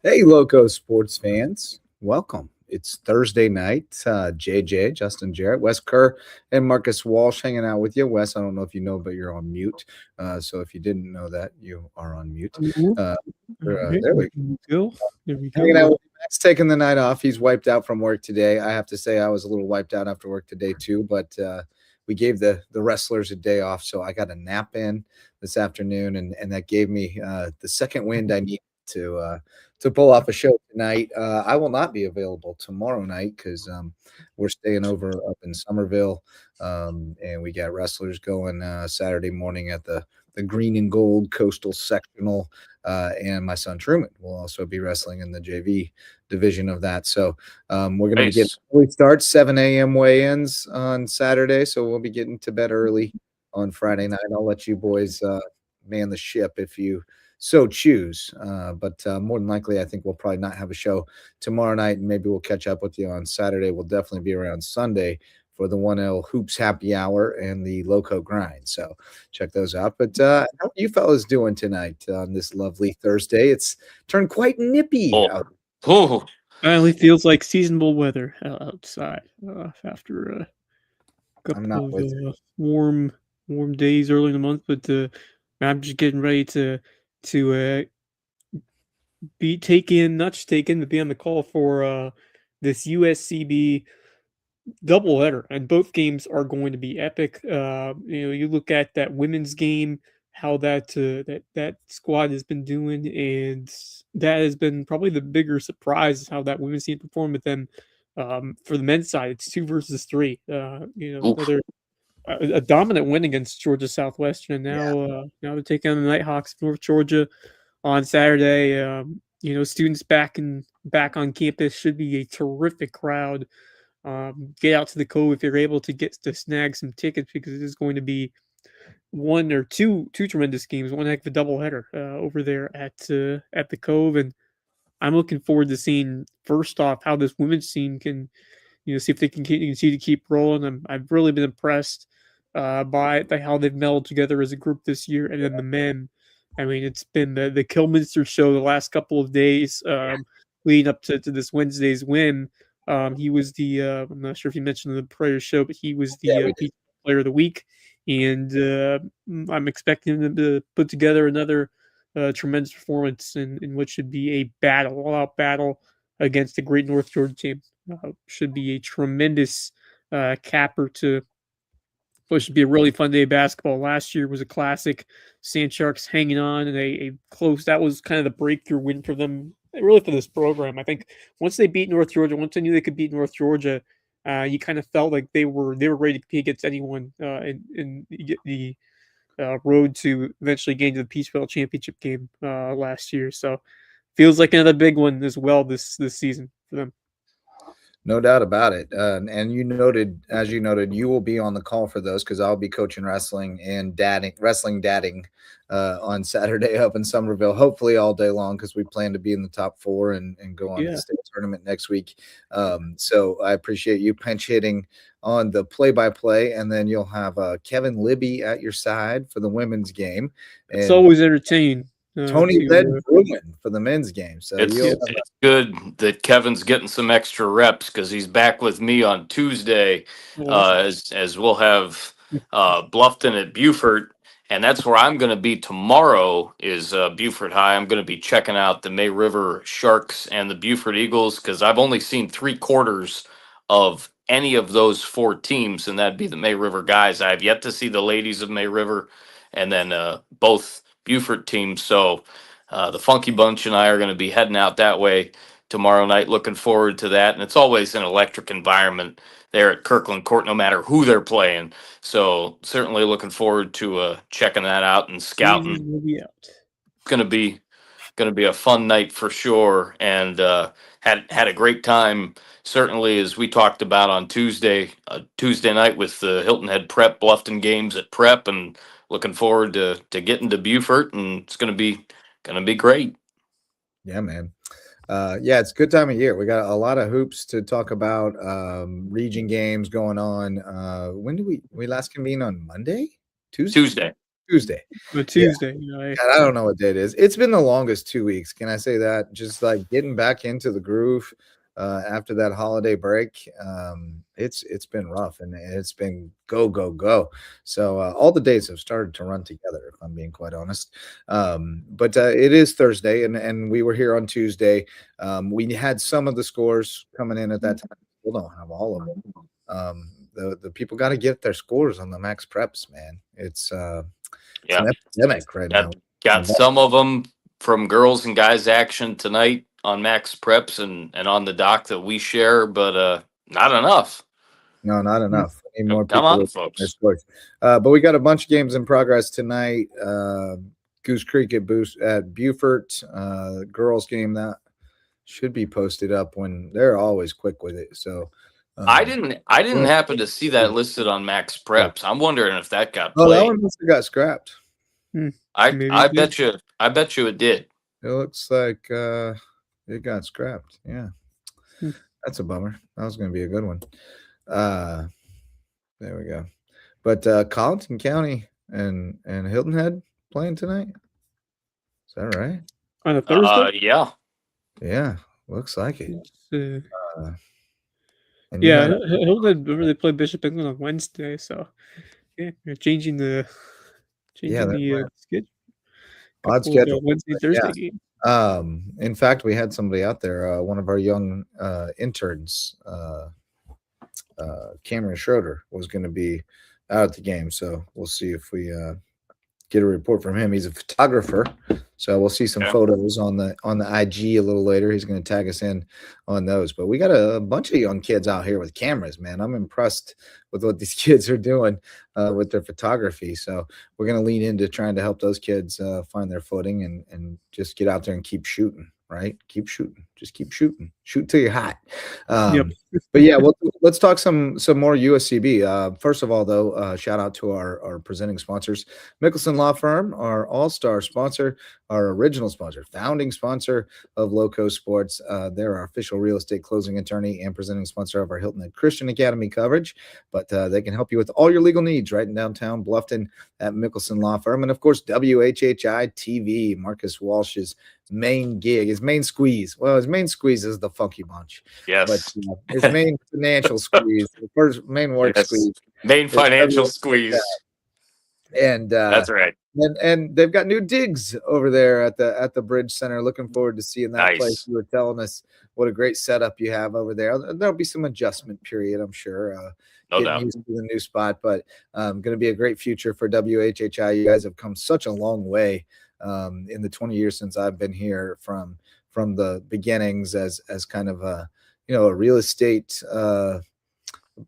Hey, Loco sports fans. Welcome. It's Thursday night. JJ, Justin Jarrett, Wes Kerr, and Marcus Walsh hanging out with you. Wes, I don't know if you know, but you're on mute. So if you didn't know that, you are on mute. Mhm. Uh, Alright, there we go. there we go. There we Hanging go. out with Max, taking the night off. He's wiped out from work today. I have to say, I was a little wiped out after work today too, but we gave the wrestlers a day off, so I got a nap in this afternoon, and that gave me the second wind I need to pull off a show tonight. I will not be available tomorrow night because we're staying over up in Somerville, and we got wrestlers going Saturday morning at the Green and Gold Coastal Sectional, and my son Truman will also be wrestling in the JV division of that. So we're going to be getting Nice. early start, 7 a.m. weigh-ins on Saturday. So we'll be getting to bed early on Friday night. I'll let you boys man the ship if you so choose. But more than likely, I think we'll probably not have a show tomorrow night, and maybe we'll catch up with you on Saturday. We'll definitely be around Sunday for the 1L Hoops Happy Hour and the Loco Grind. So check those out. But how are you fellas doing tonight on this lovely Thursday? It's turned quite nippy out. Oh, Finally feels like seasonable weather outside after a I'm couple not of with you. warm days early in the month. But I'm just getting ready to be taken, not just taken, but be on the call for this USCB doubleheader, and both games are going to be epic. You look at that women's game, how that squad has been doing, and that has been probably the bigger surprise is how that women's team performed. But then for the men's side, it's 2 versus 3. oof. Another a dominant win against Georgia Southwestern, and Yeah. now they're taking on the Nighthawks of North Georgia on Saturday. Students back on campus should be a terrific crowd. Get out to the Cove if you're able to get to snag some tickets because it is going to be one or two tremendous games, one heck of a doubleheader over there at the Cove, and I'm looking forward to seeing first off how this women's team can see if they can continue to keep rolling. I've really been impressed by how they've melded together as a group this year, and then the men. I mean, it's been the Kilminster show the last couple of days leading up to this Wednesday's win. He was the I'm not sure if you mentioned the prior show, but he was Yeah, the we did. Peach Player of the Week, and I'm expecting them to put together another tremendous performance in what should be a battle, all-out battle against the Great North Georgia team. Should be a tremendous capper to what should be a really fun day of basketball. Last year was a classic. Sand Sharks hanging on and a close. That was kind of the breakthrough win for them, really for this program. I think once they beat North Georgia, once they knew they could beat North Georgia, you kind of felt like they were ready to compete against anyone in the road to eventually getting to the Peach Belt championship game last year. So feels like another big one as well this season for them. No doubt about it. And you noted, as you noted, you will be on the call for those because I'll be coaching wrestling and dadding on Saturday up in Somerville, hopefully all day long because we plan to be in the top four and go on to the Yeah. state tournament next week. So I appreciate you pinch hitting on the play-by-play, and then you'll have Kevin Libby at your side for the women's game, It's and always entertaining Tony Led to Bruin for the men's game. So It's yeah. you'll it's good that Kevin's getting some extra reps because he's back with me on Tuesday, Awesome. as we'll have Bluffton at Beaufort, and that's where I'm going to be tomorrow. Is Beaufort High? I'm going to be checking out the May River Sharks and the Beaufort Eagles because I've only seen 3/4 of any of those four teams, and that'd be the May River guys. I have yet to see the ladies of May River, and then both Beaufort teams. So. The Funky Bunch and I are going to be heading out that way tomorrow night. Looking forward to that. And it's always an electric environment there at Kirkland Court, no matter who they're playing. So certainly looking forward to checking that out and Jesus scouting. will be out. Going to be a fun night for sure. And had a great time. Certainly, as we talked about on Tuesday night with the Hilton Head Prep Bluffton games at Prep, and looking forward to getting to Beaufort, and it's going to be great. Yeah, man. Yeah, it's a good time of year. We got a lot of hoops to talk about. Region games going on. When do we last convene on Monday? Tuesday? Tuesday. Tuesday. The Yeah. Tuesday. You know, God, I don't know what day it is. It's been the longest 2 weeks. Can I say that? Just like getting back into the groove after that holiday break. It's been rough and it's been go, go, go. So all the days have started to run together, if I'm being quite honest. But it is Thursday, and we were here on Tuesday. We had some of the scores coming in at that time. We don't have all of them. The people got to get their scores on the max preps, man. It's an epidemic right now. Got some of them from girls and guys action tonight on Max Preps and on the doc that we share, but not enough. No, not enough. We need more Come people on, with folks. their scores. But we got a bunch of games in progress tonight. Goose Creek at Beaufort, girls game that should be posted up when they're always quick with it. So I didn't happen to see that listed on Max Preps. I'm wondering if that got Oh, played. that one must have got scrapped. I bet you it did. It looks like it got scrapped. Yeah. That's a bummer. That was going to be a good one. There we go. But Colleton County and Hilton Head playing tonight. Is that right? On a Thursday? Yeah. Yeah, looks like it. Yeah, Hilton Head really play Bishop England on Wednesday, so yeah, they're changing the schedule. Odd schedule. Wednesday, Thursday game. In fact, we had somebody out there, one of our young interns, Cameron Schroeder, was going to be out at the game. So we'll see if we get a report from him. He's a photographer, so we'll see some photos on the IG a little later. He's going to tag us in on those. But we got a bunch of young kids out here with cameras, man. I'm impressed with what these kids are doing with their photography. So we're going to lean into trying to help those kids find their footing and just get out there and keep shooting. Right? Keep shooting. Just keep shooting. Shoot till you're hot. But yeah, let's talk some more USCB. First of all, though, shout out to our presenting sponsors, Mickelson Law Firm, our all-star sponsor, our original sponsor, founding sponsor of LowcoSports. They're our official real estate closing attorney and presenting sponsor of our Hilton Head Christian Academy coverage. But they can help you with all your legal needs right in downtown Bluffton at Mickelson Law Firm. And of course, WHHI TV, Marcus Walsh's main gig, his main squeeze. Well, his main squeeze is the Funky Bunch. Yes. But his main financial squeeze, the first main work squeeze. Main financial squeeze. And that's right. And they've got new digs over there at the Bridge Center. Looking forward to seeing that place. You were telling us what a great setup you have over there. There'll be some adjustment period, I'm sure. No getting doubt. used to the new spot, but going to be a great future for WHHI. You guys have come such a long way in the 20 years since I've been here, from the beginnings as kind of a real estate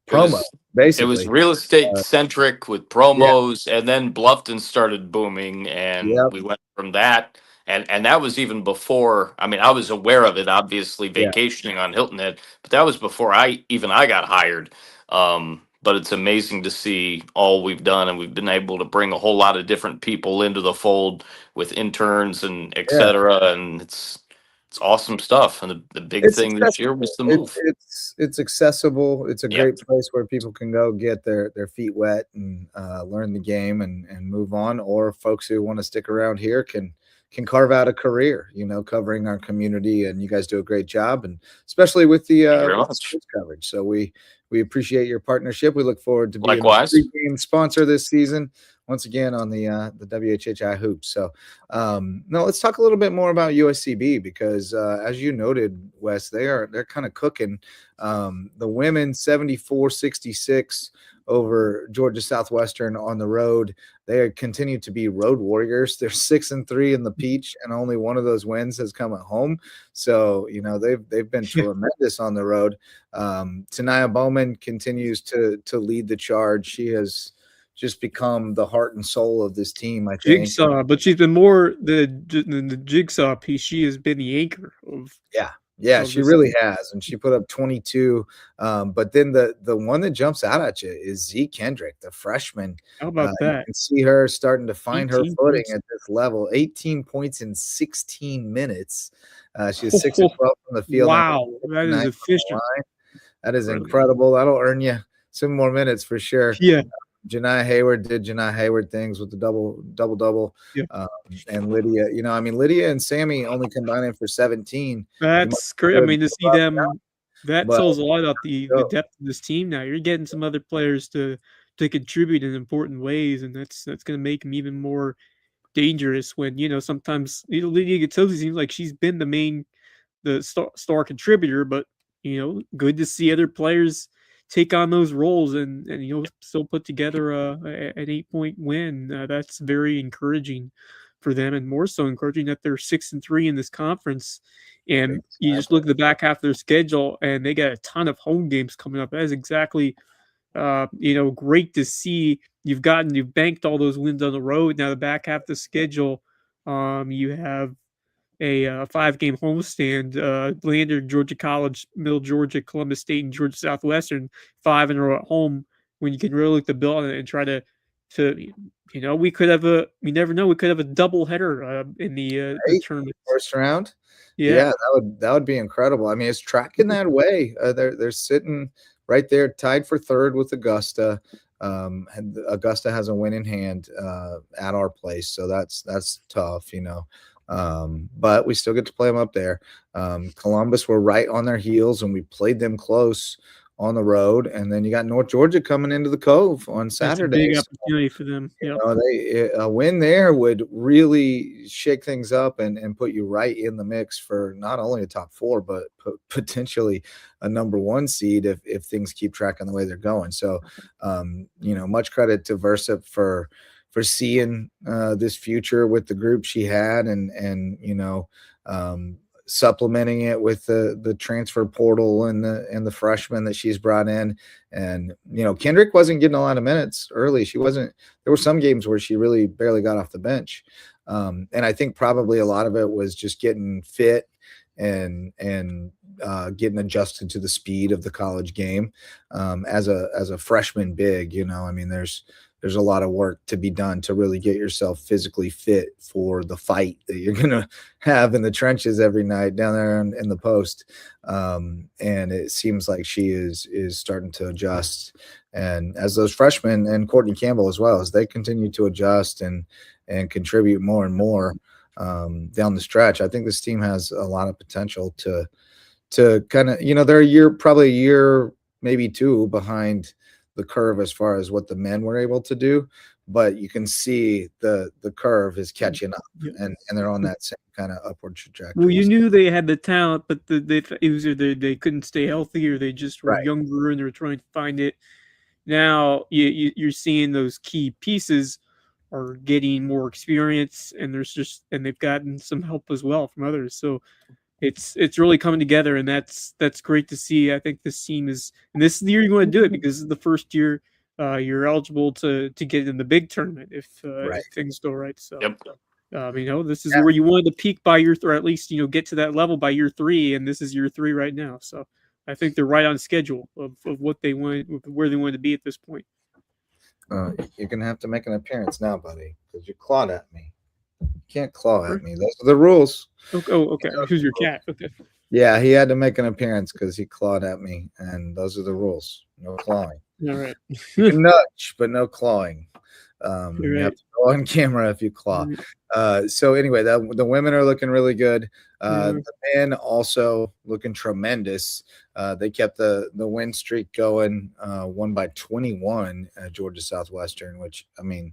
promo. Basically, it was real estate centric with promos, and then Bluffton started booming, and we went from that. And that was even before. I mean, I was aware of it, obviously, vacationing on Hilton Head, but that was before I got hired. But it's amazing to see all we've done, and we've been able to bring a whole lot of different people into the fold with interns and et cetera. And it's awesome stuff. And the big thing this year was the move. It's accessible. It's a great place where people can go get their feet wet and learn the game and move on. Or folks who want to stick around here can carve out a career, covering our community. And you guys do a great job, and especially with the sports coverage. So we appreciate your partnership. We look forward to being a pregame sponsor this season, once again on the WHHI hoops. So now let's talk a little bit more about USCB, because as you noted, Wes, they're kind of cooking. The women 74-66 over Georgia Southwestern on the road. They continue to be road warriors. They're 6-3 in the Peach, and only one of those wins has come at home. So they've been tremendous on the road. Tanaya Bowman continues to lead the charge. She has just become the heart and soul of this team, I think. Jigsaw, but she's been more the jigsaw piece. She has been the anchor of. Yeah, she really has, and she put up 22. But then the one that jumps out at you is Z Kendrick, the freshman. How about that? You can see her starting to find her footing at this level. 18 points in 16 minutes. She has 6 of 12 from the field. Wow, that is efficient. That is incredible. That'll earn you some more minutes for sure. Yeah. Janiyah Hayward did Janiyah Hayward things with the double. Yeah. And Lydia, Lydia and Sammy only combining for 17. That's great. I mean, to see them, that but tells a lot about the still, depth of this team now. You're getting some other players to contribute in important ways, and that's going to make them even more dangerous when, sometimes, Lydia Gattuso seems like she's been the star contributor, but, good to see other players take on those roles and still put together an 8-point win. That's very encouraging for them, and more so encouraging that they're 6-3 in this conference. And you just look at the back half of their schedule, and they got a ton of home games coming up. That is exactly, great to see. You've banked all those wins on the road. Now the back half of the schedule, you have a 5-game homestand: Lander, Georgia College, Middle Georgia, Columbus State, and Georgia Southwestern. 5 in a row at home. When you can really look the bill on it and try to we could have we never know. We could have a double header in the tournament. First round. Yeah, that would be incredible. I mean, it's tracking that way. They're sitting right there, tied for third with Augusta. And Augusta has a win in hand at our place, so that's tough, but we still get to play them up there. Columbus were right on their heels, and we played them close on the road. And then you got North Georgia coming into the Cove on Saturday. That's a big opportunity for them. Yeah, a win there would really shake things up and put you right in the mix for not only a top 4, but potentially a number 1 seed if things keep tracking the way they're going. So, much credit to Versa for seeing this future with the group she had, and supplementing it with the transfer portal and the freshmen that she's brought in. And Kendrick wasn't getting a lot of minutes early. She wasn't. There were some games where she really barely got off the bench, and I think probably a lot of it was just getting fit and getting adjusted to the speed of the college game as a freshman big. I mean, there's a lot of work to be done to really get yourself physically fit for the fight that you're going to have in the trenches every night down there in the post. And it seems like she is starting to adjust. And as those freshmen, and Courtney Campbell as well, as they continue to adjust and contribute more and more down the stretch, I think this team has a lot of potential to kind of, they're probably a year, maybe 2 behind the curve as far as what the men were able to do, but you can see the curve is catching up, and they're on that same kind of upward trajectory. Well, you knew they had the talent, but it was either they couldn't stay healthy, or they just were younger and they were trying to find it. Now you're seeing those key pieces are getting more experience, and they've gotten some help as well from others. So it's really coming together, and that's great to see. I think this team is, and this is the year you're going to do it, because it's the first year you're eligible to get in the big tournament if things go right. So, this is where you wanted to peak by year 3, or at least get to that level by year 3, and this is year 3 right now. So, I think they're right on schedule of what they want, where they want to be at this point. You're gonna have to make an appearance now, buddy, because you clawed at me. You can't claw at me. Those are the rules. Okay. Who's your cat? Okay. Yeah, he had to make an appearance because he clawed at me, and those are the rules. No clawing. All right. You can nudge, but no clawing. You have to go on camera if you claw. So anyway, the women are looking really good. The men also looking tremendous. They kept the win streak going. Won by 21 at Georgia Southwestern, which, I mean,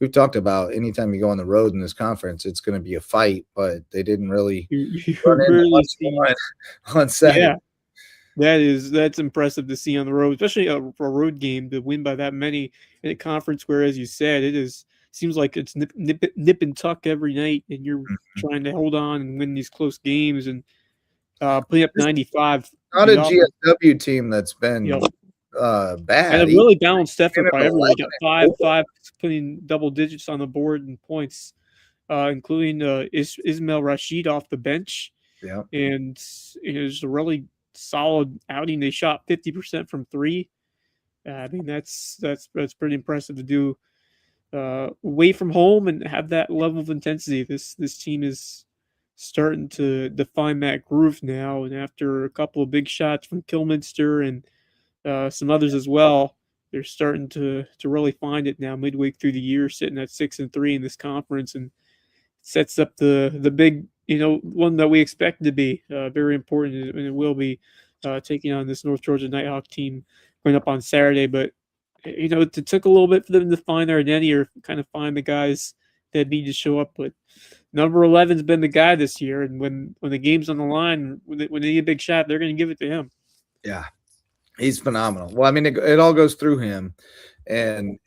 we've talked about anytime you go on the road in this conference, it's going to be a fight, but they didn't really on Saturday. Yeah, that's impressive to see on the road, especially a road game, to win by that many in a conference where, as you said, seems like it's nip and tuck every night, and you're trying to hold on and win these close games and putting up 95. Not a GSW team that's been bad. And a really balanced effort by everyone. They got five putting double digits on the board in points, including Ismail Rashid off the bench. Yeah, and it was a really solid outing. They shot 50% from 3. I mean, that's pretty impressive to do away from home and have that level of intensity. This team is starting to define that groove now, and after a couple of big shots from Kilminster and some others as well, they're starting to really find it now midway through the year, sitting at 6-3 in this conference, and sets up the big, one that we expect to be very important, and it will be taking on this North Georgia Nighthawk team going up on Saturday. But it took a little bit for them to find their identity or kind of find the guys that need to show up. But number 11's been the guy this year, and when the game's on the line, when they need a big shot, they're going to give it to him. Yeah, he's phenomenal. Well, I mean, it all goes through him, and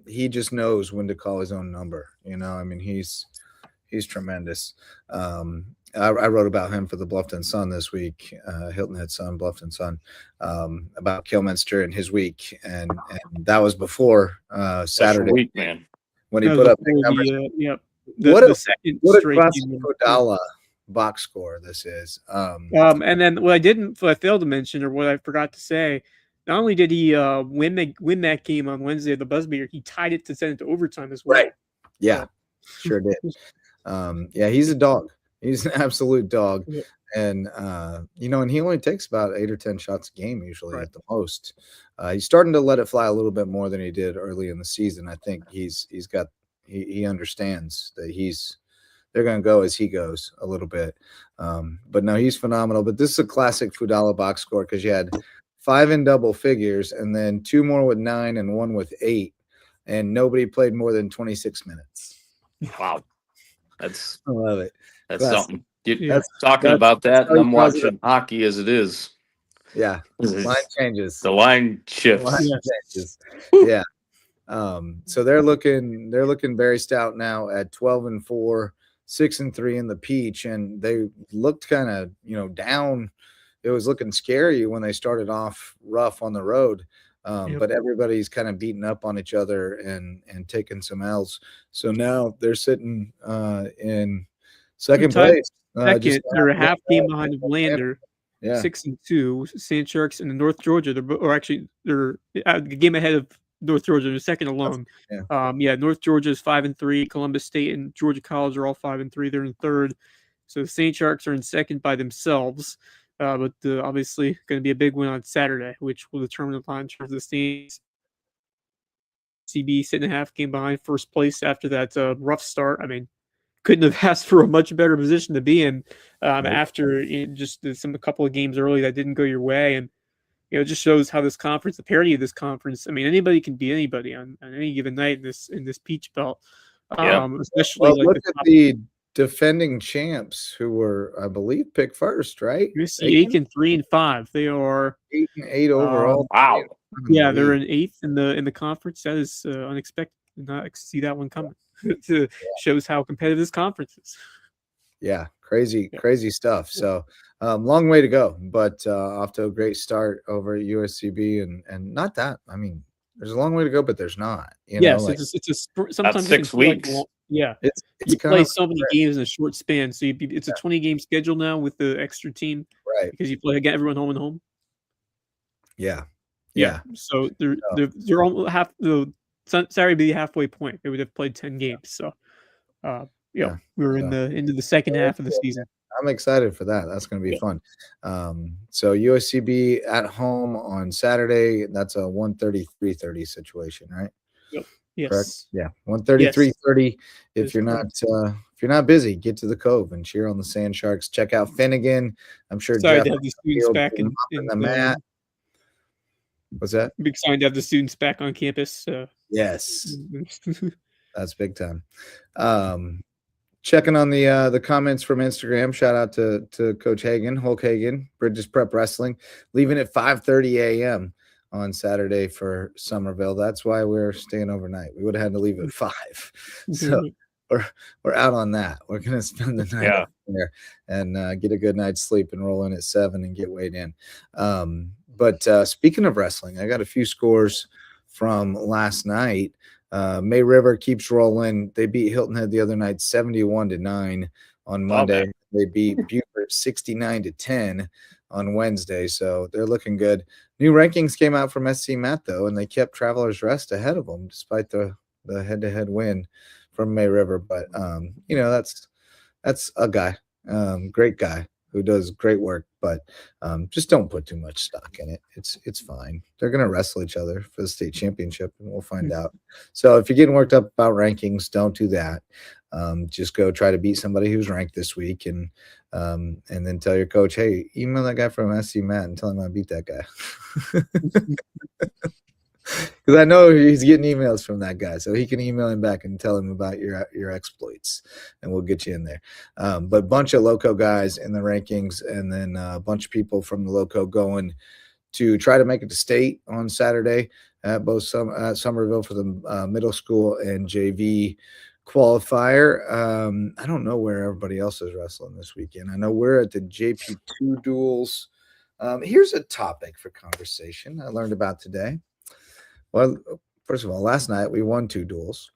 he just knows when to call his own number. I mean, he's tremendous. I wrote about him for the Bluffton Sun this week, Hilton Head Sun, Bluffton Sun, about Kilminster and his week, and that was before Saturday week, man. When he put up big numbers. What a classic Fodala box score this is. And then what I failed to mention, or what I forgot to say, not only did he win that game on Wednesday, the buzzer beater, he tied it to send it to overtime as well. Right. Yeah, sure did. Yeah, he's a dog. He's an absolute dog. Yeah. And, and he only takes about 8 or 10 shots a game usually at the most. He's starting to let it fly a little bit more than he did early in the season. I think he understands that they're going to go as he goes a little bit. But no, he's phenomenal. But this is a classic Fodala box score because you had 5 in double figures and then 2 more with 9 and 1 with 8. And nobody played more than 26 minutes. Wow. I love it. That's something. Talking about that, and I'm watching hockey as it is. Yeah. Line changes. The line shifts. Changes. Yeah. So they're looking very stout now at 12-4, 6-3 in the Peach, and they looked kind of down. It was looking scary when they started off rough on the road. But everybody's kind of beating up on each other and taking some L's. So now they're sitting in second place. They're a half game behind Lander. Yeah. 6-2. Sand Sharks and North Georgia. They're a game ahead of North Georgia. They're second alone. North Georgia is 5-3. Columbus State and Georgia College are all 5-3. They're in third. So the Sand Sharks are in second by themselves. But obviously going to be a big win on Saturday, which will determine the line in terms of the standings. CB sitting a half game behind first place after that rough start. I mean, couldn't have asked for a much better position to be in after just a couple of games early that didn't go your way. And, it just shows how this conference, the parity of this conference, I mean, anybody can beat anybody on any given night in this Peach Belt. Especially look at the defending champs who were, I believe, picked first, right? You see Aiken 3-5. They are 8-8 overall. Wow. Yeah, they're in 8th in the conference. That is unexpected. Did not see that one coming. Shows how competitive this conference is. Yeah, crazy stuff. So long way to go, but off to a great start over at USCB, and not that. I mean, there's a long way to go, but there's not. It's sometimes 6 weeks. You play so many games in a short span. So it's a 20-game schedule now with the extra team, right? Because you play again, everyone home and home. Yeah. So they're almost half. Saturday be the halfway point. They would have played 10 games. So, we're into the second half of the season. I'm excited for that. That's going to be fun. So USCB at home on Saturday. That's a 1:33:30 situation, right? Yep. Yes. Correct? Yeah. 1:33:30. If you're not busy, get to the Cove and cheer on the Sand Sharks. Check out Finnegan. I'm sure Jeff to have the students back in the mat. What's that? Big sign to have the students back on campus. Yes. That's big time. Checking on the comments from Instagram. Shout out to Coach Hagan, Hulk Hagan, Bridges Prep Wrestling, leaving at 5:30 a.m. on Saturday for Somerville. That's why we're staying overnight. We would have had to leave at 5. So we're out on that. We're gonna spend the night there and get a good night's sleep and roll in at 7 and get weighed in. But speaking of wrestling, I got a few scores from last night. May River keeps rolling. They beat Hilton Head the other night 71-9 on Monday. Okay. They beat Buford 69-10 on Wednesday. So they're looking good. New rankings came out from SC Matt though, and they kept Travelers Rest ahead of them despite the head-to-head win from May River. But that's a guy, great guy. who does great work, but just don't put too much stock in it. It's fine. They're gonna wrestle each other for the state championship, and we'll find out. So if you're getting worked up about rankings, don't do that. Just go try to beat somebody who's ranked this week, and then tell your coach, hey, email that guy from SC Matt and tell him I beat that guy. Because I know he's getting emails from that guy, so he can email him back and tell him about your exploits, and we'll get you in there. But a bunch of Lowco guys in the rankings, and then a bunch of people from the Lowco going to try to make it to state on Saturday at both Somerville for the middle school and JV qualifier. I don't know where everybody else is wrestling this weekend. I know we're at the JP2 duels. Here's a topic for conversation I learned about today. Well, first of all, last night we won 2 duels.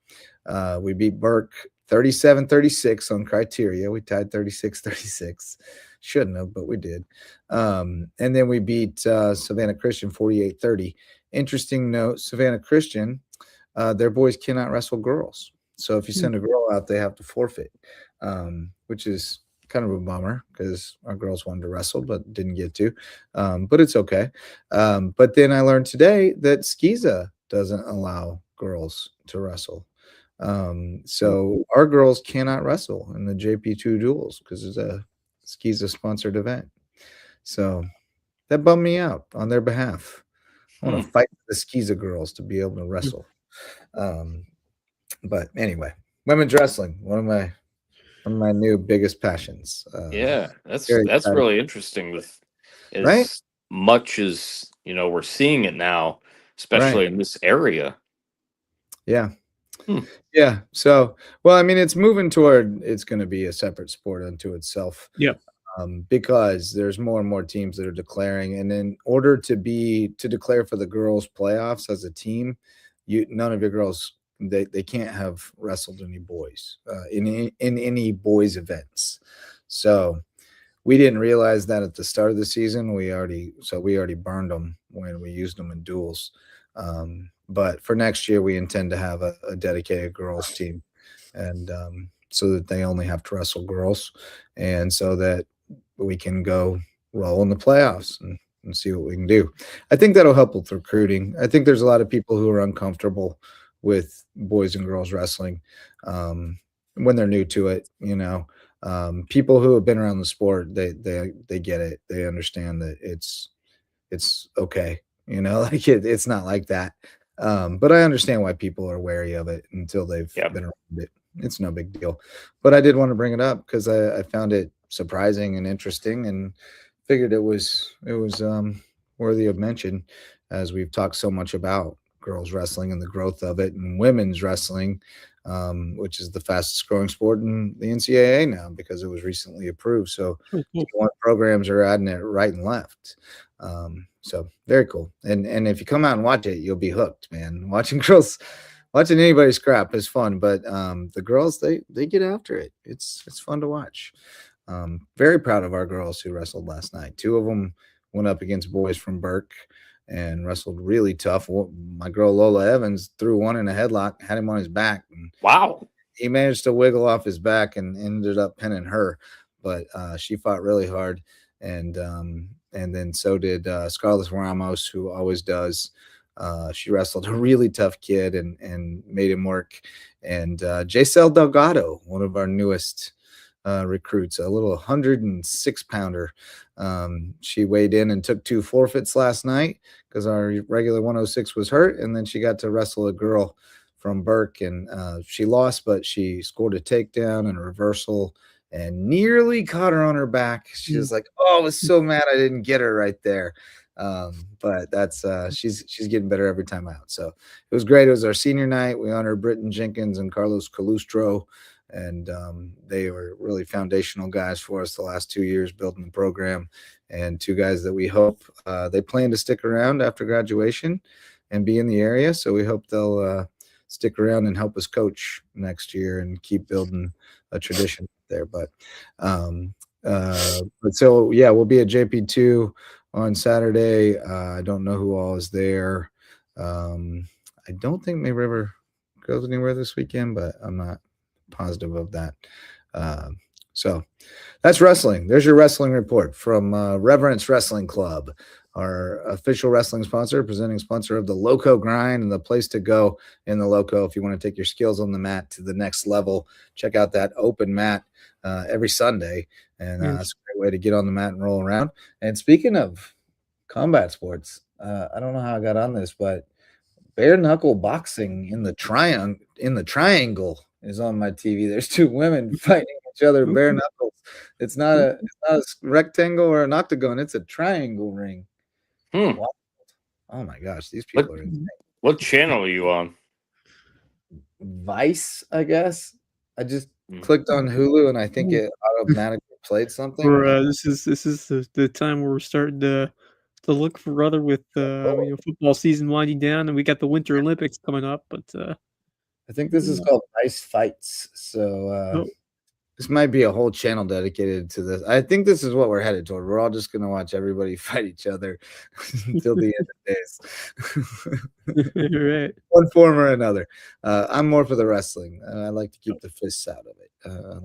We beat Burke 37-36 on criteria. We tied 36-36. Shouldn't have, but we did. And then we beat Savannah Christian 48-30. Interesting note, Savannah Christian, their boys cannot wrestle girls. So if you send a girl out, they have to forfeit, which is kind of a bummer because our girls wanted to wrestle but didn't get to. But it's okay. But then I learned today that Skiza doesn't allow girls to wrestle. So our girls cannot wrestle in the JP2 duels because it's a Skiza sponsored event. So that bummed me out on their behalf. I want to fight the Skiza girls to be able to wrestle. But anyway, women's wrestling, one of my new biggest passions. Yeah, that's really interesting. With as right? much as we're seeing it now, especially in this area. Yeah. Yeah. So, well, I mean, it's moving toward it's going to be a separate sport unto itself. Yeah. Because there's more and more teams that are declaring, and in order to declare for the girls' playoffs as a team, none of your girls they can't have wrestled any boys in any boys events. So we didn't realize that at the start of the season. We already burned them when we used them in duels. But for next year, we intend to have a dedicated girls team, and so that they only have to wrestle girls, and so that we can go roll in the playoffs and see what we can do. I think that'll help with recruiting. I think there's a lot of people who are uncomfortable with boys and girls wrestling when they're new to it. People who have been around the sport, they get it. They understand that it's okay. Like it's not like that. But I understand why people are wary of it until they've been around it. It's no big deal. But I did want to bring it up because I found it surprising and interesting, and figured it was worthy of mention, as we've talked so much about girls wrestling and the growth of it, and women's wrestling, which is the fastest growing sport in the NCAA now because it was recently approved. So programs are adding it right and left. So very cool. And if you come out and watch it, you'll be hooked, man. Watching anybody scrap is fun, but the girls, they get after it. It's fun to watch. Very proud of our girls who wrestled last night. 2 of them went up against boys from Burke and wrestled really tough. My girl Lola Evans threw one in a headlock, had him on his back. And wow. He managed to wiggle off his back and ended up pinning her, but she fought really hard. And then so did Scarlett Ramos, who always does. She wrestled a really tough kid and made him work. And Jacel Delgado, one of our newest recruits, a little 106-pounder. She weighed in and took 2 forfeits last night because our regular 106 was hurt. And then she got to wrestle a girl from Burke, and she lost, but she scored a takedown and a reversal and nearly caught her on her back. She was like, oh, I was so mad I didn't get her right there. But that's she's getting better every time out. So it was great. It was our senior night. We honored Britton Jenkins and Carlos Calustro, and they were really foundational guys for us the last 2 years building the program, and 2 guys that we hope they plan to stick around after graduation and be in the area. So we hope they'll stick around and help us coach next year and keep building a tradition there. But so yeah, we'll be at JP2 on Saturday. I don't know who all is there. I don't think May River goes anywhere this weekend, but I'm not positive of that. So that's wrestling. There's your wrestling report from Reverence Wrestling Club, our official wrestling sponsor, presenting sponsor of the Lowco Grind and the place to go in the Lowco if you want to take your skills on the mat to the next level. Check out that open mat every Sunday, and it's a great way to get on the mat and roll around. And speaking of combat sports, I don't know how I got on this, but bare knuckle boxing in the triangle is on my TV. There's two women fighting each other bare knuckles. It's not a rectangle or an octagon. It's a triangle ring. Wow. Oh my gosh, these people are insane. What channel are you on? Vice, I guess. I just clicked on Hulu and I think it automatically played something. This is the time where we're starting to look for other with football season winding down, and we got the Winter Olympics coming up. But I think this is called Vice Fights. So this might be a whole channel dedicated to this. I think this is what we're headed toward. We're all just going to watch everybody fight each other until the end of days. Right. One form or another. I'm more for the wrestling. I like to keep the fists out of it. I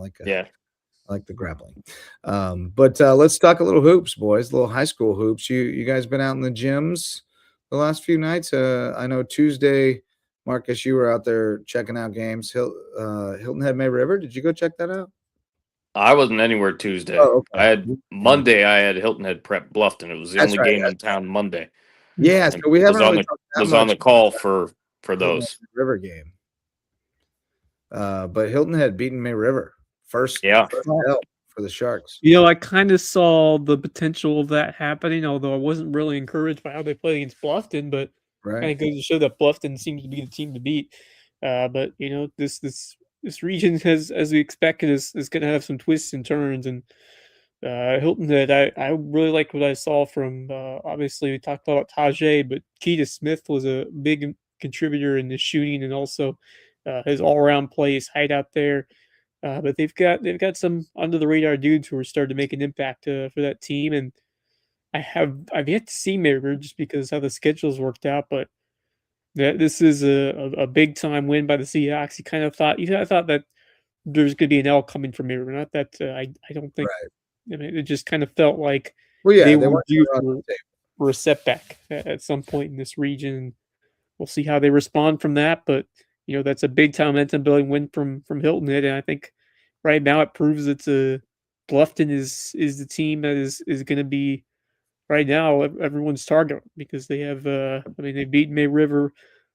like the grappling. But let's talk a little hoops, boys. A little high school hoops. You guys been out in the gyms the last few nights? I know Tuesday, Marcus, you were out there checking out games. Hilton Head May River. Did you go check that out? I wasn't anywhere Tuesday. Oh, okay. I had Monday. I had Hilton Head Prep Bluffton. It was the only game in town Monday. Yeah, so we haven't was on the call for those River game. But Hilton Head beaten May River first help for the Sharks. I kind of saw the potential of that happening, although I wasn't really encouraged by how they played against Bluffton. But kind of goes to show that Bluffton seems to be the team to beat. But this region has, as we expected, is going to have some twists and turns. And Hilton Head, I really liked what I saw from. Obviously, we talked about Tajay, but Keita Smith was a big contributor in the shooting and also his all-around play, his height out there. But they've got some under the radar dudes who are starting to make an impact for that team. And I've yet to see River just because how the schedule's worked out, but this is a big time win by the Seahawks. I thought that there's going to be an L coming from River. Not that I don't think. Right. I mean, it just kind of felt like they were due for a setback at some point in this region. We'll see how they respond from that, but that's a big time momentum building win from Hilton Head, and I think right now it proves that Bluffton is the team that is going to be right now everyone's target because they have they beat May River.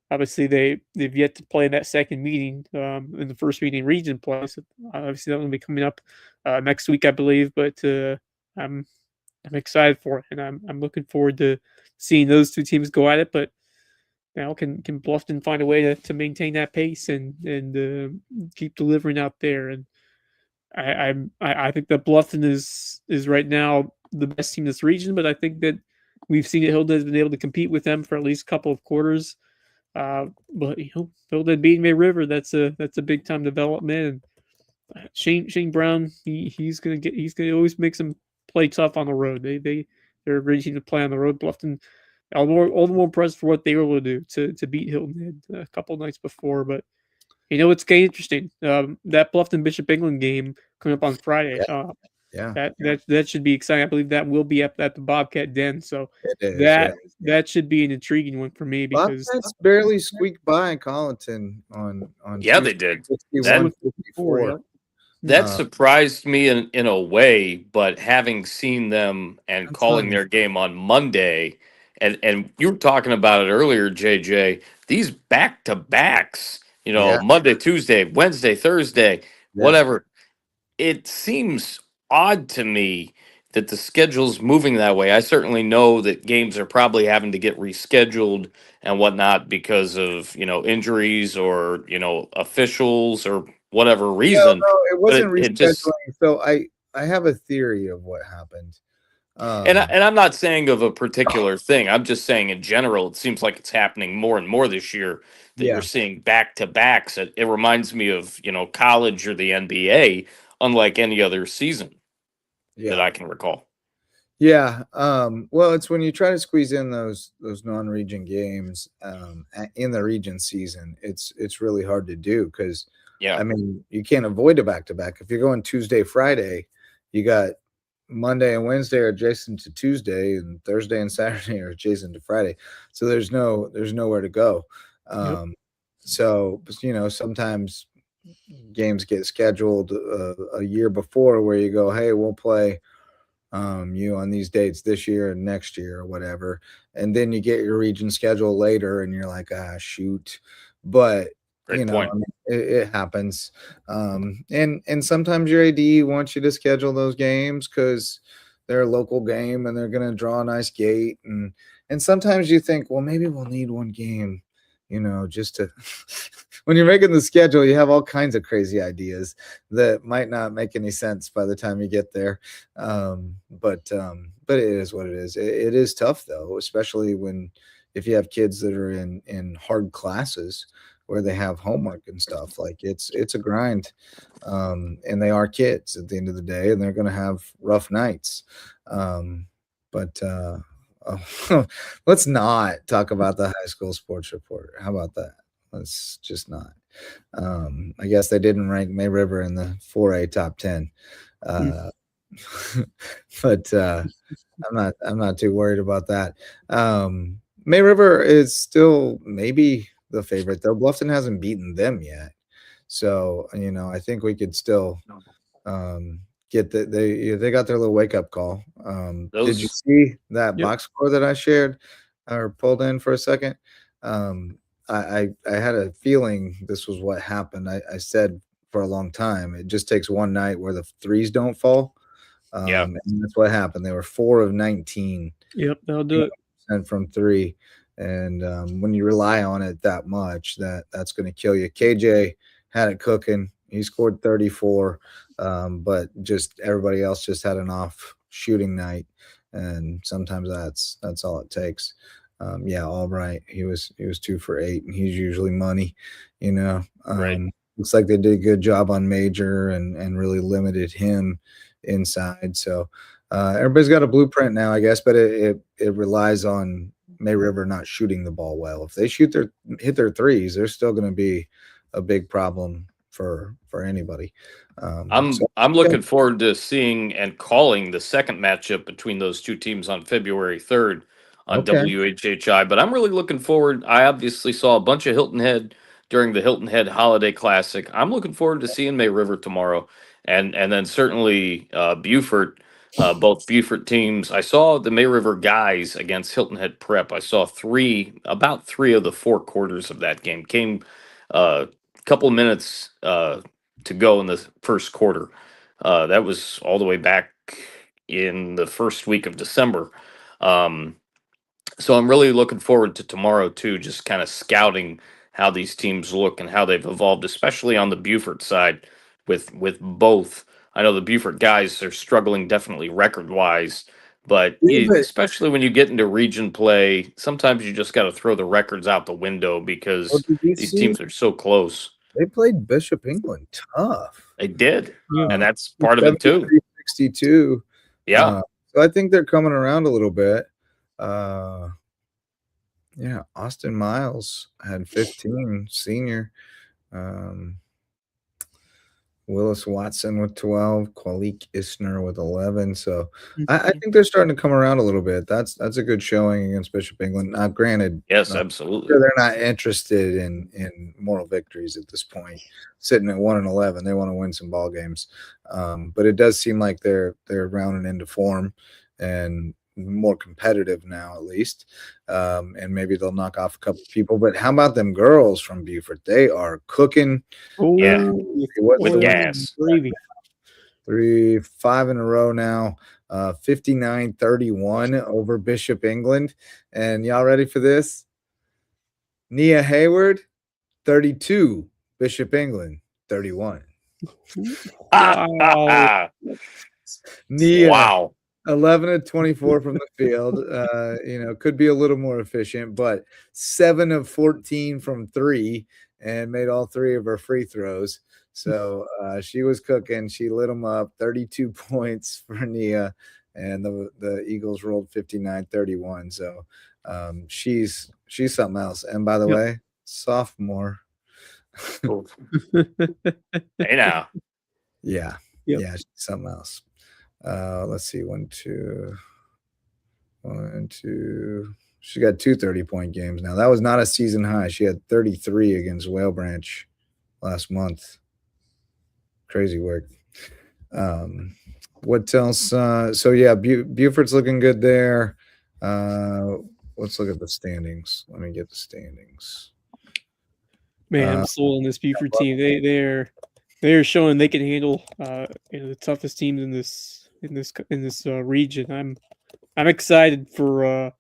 Obviously they've yet to play in that second meeting in the first meeting region play. So obviously that will be coming up next week, I believe. But I'm excited for it, and I'm looking forward to seeing those two teams go at it. But now can Bluffton find a way to maintain that pace and keep delivering out there? And I think that Bluffton is right now the best team in this region, but I think that we've seen that Hilda has been able to compete with them for at least a couple of quarters. But Hilda beating May River, that's a big time development. And Shane Brown, he's gonna always make some play tough on the road. They're a great team to play on the road. Bluffton, all the more impressed for what they were able to do to beat Hilton Head a couple of nights before. But it's getting interesting. That Bluffton Bishop England game coming up on Friday. That should be exciting. I believe that will be at the Bobcat Den. So that should be an intriguing one for me because Bobcats barely squeaked by Colleton on. Yeah, they did. That surprised me in a way, but having seen them and calling their game on Monday, and you were talking about it earlier, JJ, these back-to-backs, Monday, Tuesday, Wednesday, Thursday, whatever, it seems odd to me that the schedule's moving that way. I certainly know that games are probably having to get rescheduled and whatnot because of, injuries or, officials or whatever reason. No, it wasn't rescheduling. So I have a theory of what happened. And I'm not saying of a particular thing. I'm just saying in general, it seems like it's happening more and more this year that you're seeing back-to-backs. It reminds me of, college or the NBA, unlike any other season that I can recall. Yeah. Well, it's when you try to squeeze in those non-region games in the region season, it's really hard to do because Yeah. I mean, you can't avoid a back-to-back. If you're going Tuesday, Friday, you got Monday and Wednesday are adjacent to Tuesday, and Thursday and Saturday are adjacent to Friday. So there's nowhere to go. Yep. So sometimes games get scheduled a year before where you go, hey, we'll play you on these dates this year and next year or whatever. And then you get your region schedule later and you're like, shoot. But Great point. I mean, it happens. And sometimes your AD wants you to schedule those games because they're a local game and they're going to draw a nice gate. And sometimes you think, well, maybe we'll need one game, just to when you're making the schedule, you have all kinds of crazy ideas that might not make any sense by the time you get there. But it is what it is. It is tough though, especially if you have kids that are in hard classes where they have homework and stuff. Like it's a grind. And they are kids at the end of the day, and they're going to have rough nights. But let's not talk about the high school sports report. How about that? Let's just not. I guess they didn't rank May River in the 4A top 10. But I'm not too worried about that. May River is still maybe the favorite, though. Bluffton hasn't beaten them yet. So, I think we could still get they got their little wake up call. Did you see that box score that I shared or pulled in for a second? I had a feeling this was what happened. I said for a long time, it just takes one night where the threes don't fall. And that's what happened. They were 4 of 19. Yep, that'll do it. From 3. And when you rely on it that much, that's going to kill you. KJ had it cooking. He scored 34, but just everybody else just had an off shooting night, and sometimes that's all it takes. All right. He was 2 for 8, and he's usually money. Right. Looks like they did a good job on Major and really limited him inside. So everybody's got a blueprint now, I guess, but it relies on May River not shooting the ball well. If they hit their threes, they're still going to be a big problem for anybody. I'm looking forward to seeing and calling the second matchup between those two teams on February 3rd on WHHI. But I'm really looking forward. I obviously saw a bunch of Hilton Head during the Hilton Head Holiday Classic. I'm looking forward to seeing May River tomorrow, and then certainly Beaufort. Both Beaufort teams. I saw the May River guys against Hilton Head Prep. I saw about 3 of the 4 quarters of that game. Came a couple minutes to go in the first quarter. That was all the way back in the first week of December. So I'm really looking forward to tomorrow too, just kind of scouting how these teams look and how they've evolved, especially on the Beaufort side with both. I know the Beaufort guys are struggling definitely record wise, but especially when you get into region play, sometimes you just got to throw the records out the window because these teams are so close. They played Bishop England tough. They did, and that's part of it too. 62. Yeah. So I think they're coming around a little bit. Austin Miles had 15, senior. Willis Watson with 12, Kwalik Isner with 11. So I think they're starting to come around a little bit. That's a good showing against Bishop England. Now, granted, yes, absolutely, they're not interested in moral victories at this point. Sitting at 1-11, they want to win some ball games. But it does seem like they're rounding into form and more competitive now, at least. And maybe they'll knock off a couple people. But how about them girls from Beaufort? They are cooking. Yeah, with gas. 5 in a row now. 59-31 over Bishop England. And y'all ready for this? Nia Hayward, 32. Bishop England, 31. Wow. Nia, wow. 11 of 24 from the field. Could be a little more efficient, but 7 of 14 from 3 and made all 3 of her free throws. So she was cooking. She lit them up. 32 points for Nia, and the Eagles rolled 59-31. So she's something else. And by the way, sophomore. Hey now. Yeah. Yep. Yeah, she's something else. Let's see. 1, 2, 1, 2. She got 2 30-point games now. That was not a season high. She had 33 against Whale Branch last month. Crazy work. What else? So yeah, Buford's looking good there. Let's look at the standings. Let me get the standings. Man, I'm sold on this Buford team. They're showing they can handle the toughest teams in this region. I'm excited for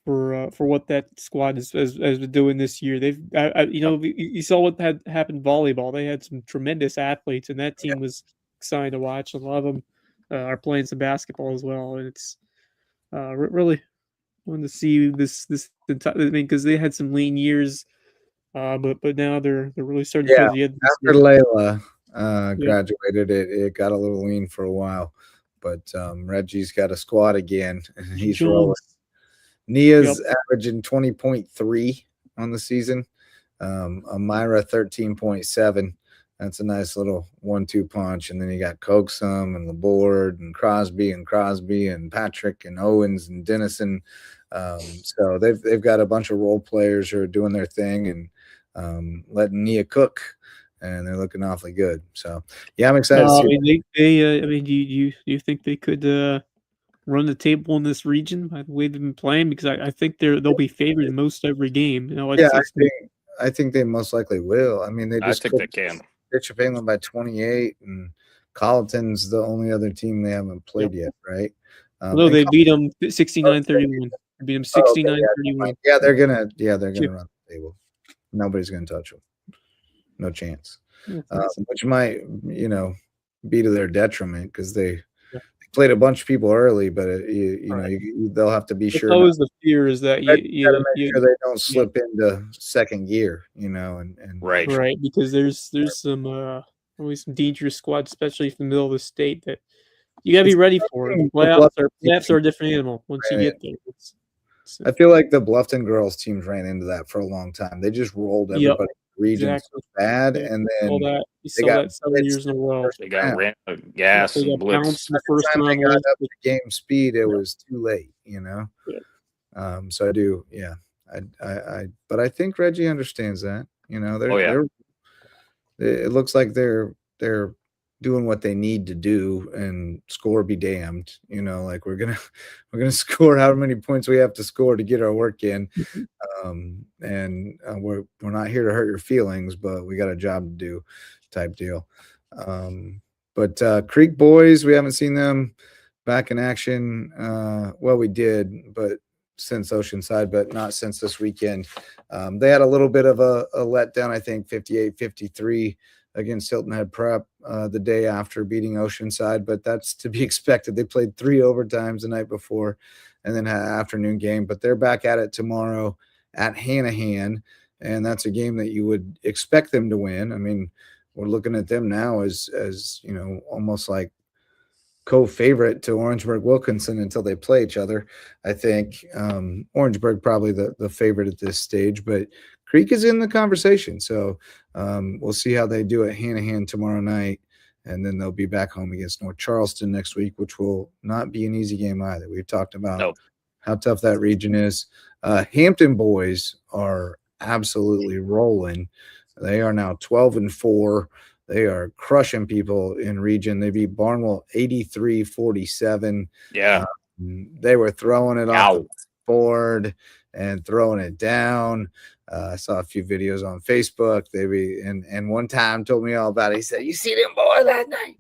what that squad has been doing this year. They've you saw what had happened in volleyball. They had some tremendous athletes, and that team was exciting to watch. A lot of them are playing some basketball as well, and it's really wanted to see this. I mean, because they had some lean years, but now they're really starting to put Yeah, it together this after year. Layla graduated, it got a little lean for a while, but Reggie's got a squad again, and he's rolling. Nia's averaging 20.3 on the season. Amira 13.7. That's a nice little 1-2 punch. And then you got Coaxum and Laborde and Crosby and Patrick and Owens and Dennison. So they've got a bunch of role players who are doing their thing and letting Nia cook, and they're looking awfully good. So yeah, I'm excited to see. I mean, do you think they could run the table in this region by the way they've been playing? Because I think they'll be favored in most every game. I think they most likely will. I mean, they just they can. Bishop England by 28, and Colleton's the only other team they haven't played yet, right? No, they beat them 69-31. They beat them 69-31. Yeah, they're gonna run the table. Nobody's gonna touch them. No chance. Which might, be to their detriment because they played a bunch of people early, but they'll have to be sure. That's always the fear is that you gotta make sure they don't slip into second gear, and right, because there's some always some dangerous squads, especially from the middle of the state, that you gotta be ready for it. Playoffs are a different animal once you get there. I feel like the Bluffton girls teams ran into that for a long time. They just rolled everybody regions bad, and then they got that 7 years in a row. They got gas and blitz. The first round they got up to game speed, it was too late, So I do, but I think Reggie understands that. It looks like they're doing what they need to do, and score be damned. Like we're gonna score however many points we have to score to get our work in. And we're not here to hurt your feelings, but we got a job to do, type deal. But Creek boys, we haven't seen them back in action. Well, we did, but since Oceanside, but not since this weekend. They had a little bit of a letdown, I think 58-53 against Hilton Head Prep the day after beating Oceanside, but that's to be expected. They played 3 overtimes the night before and then had an afternoon game, but they're back at it tomorrow at Hanahan, and that's a game that you would expect them to win. I mean, we're looking at them now as almost like co-favorite to Orangeburg Wilkinson until they play each other. I think Orangeburg probably the favorite at this stage, but Creek is in the conversation. So we'll see how they do at Hanahan tomorrow night, and then they'll be back home against North Charleston next week, which will not be an easy game either. We've talked about how tough that region is. Hampton boys are absolutely rolling. They are now 12-4. They are crushing people in region. They beat Barnwell 83-47. Yeah. They were throwing it off the board and throwing it down. I saw a few videos on Facebook. And one time told me all about it. He said, "You see them boys last night?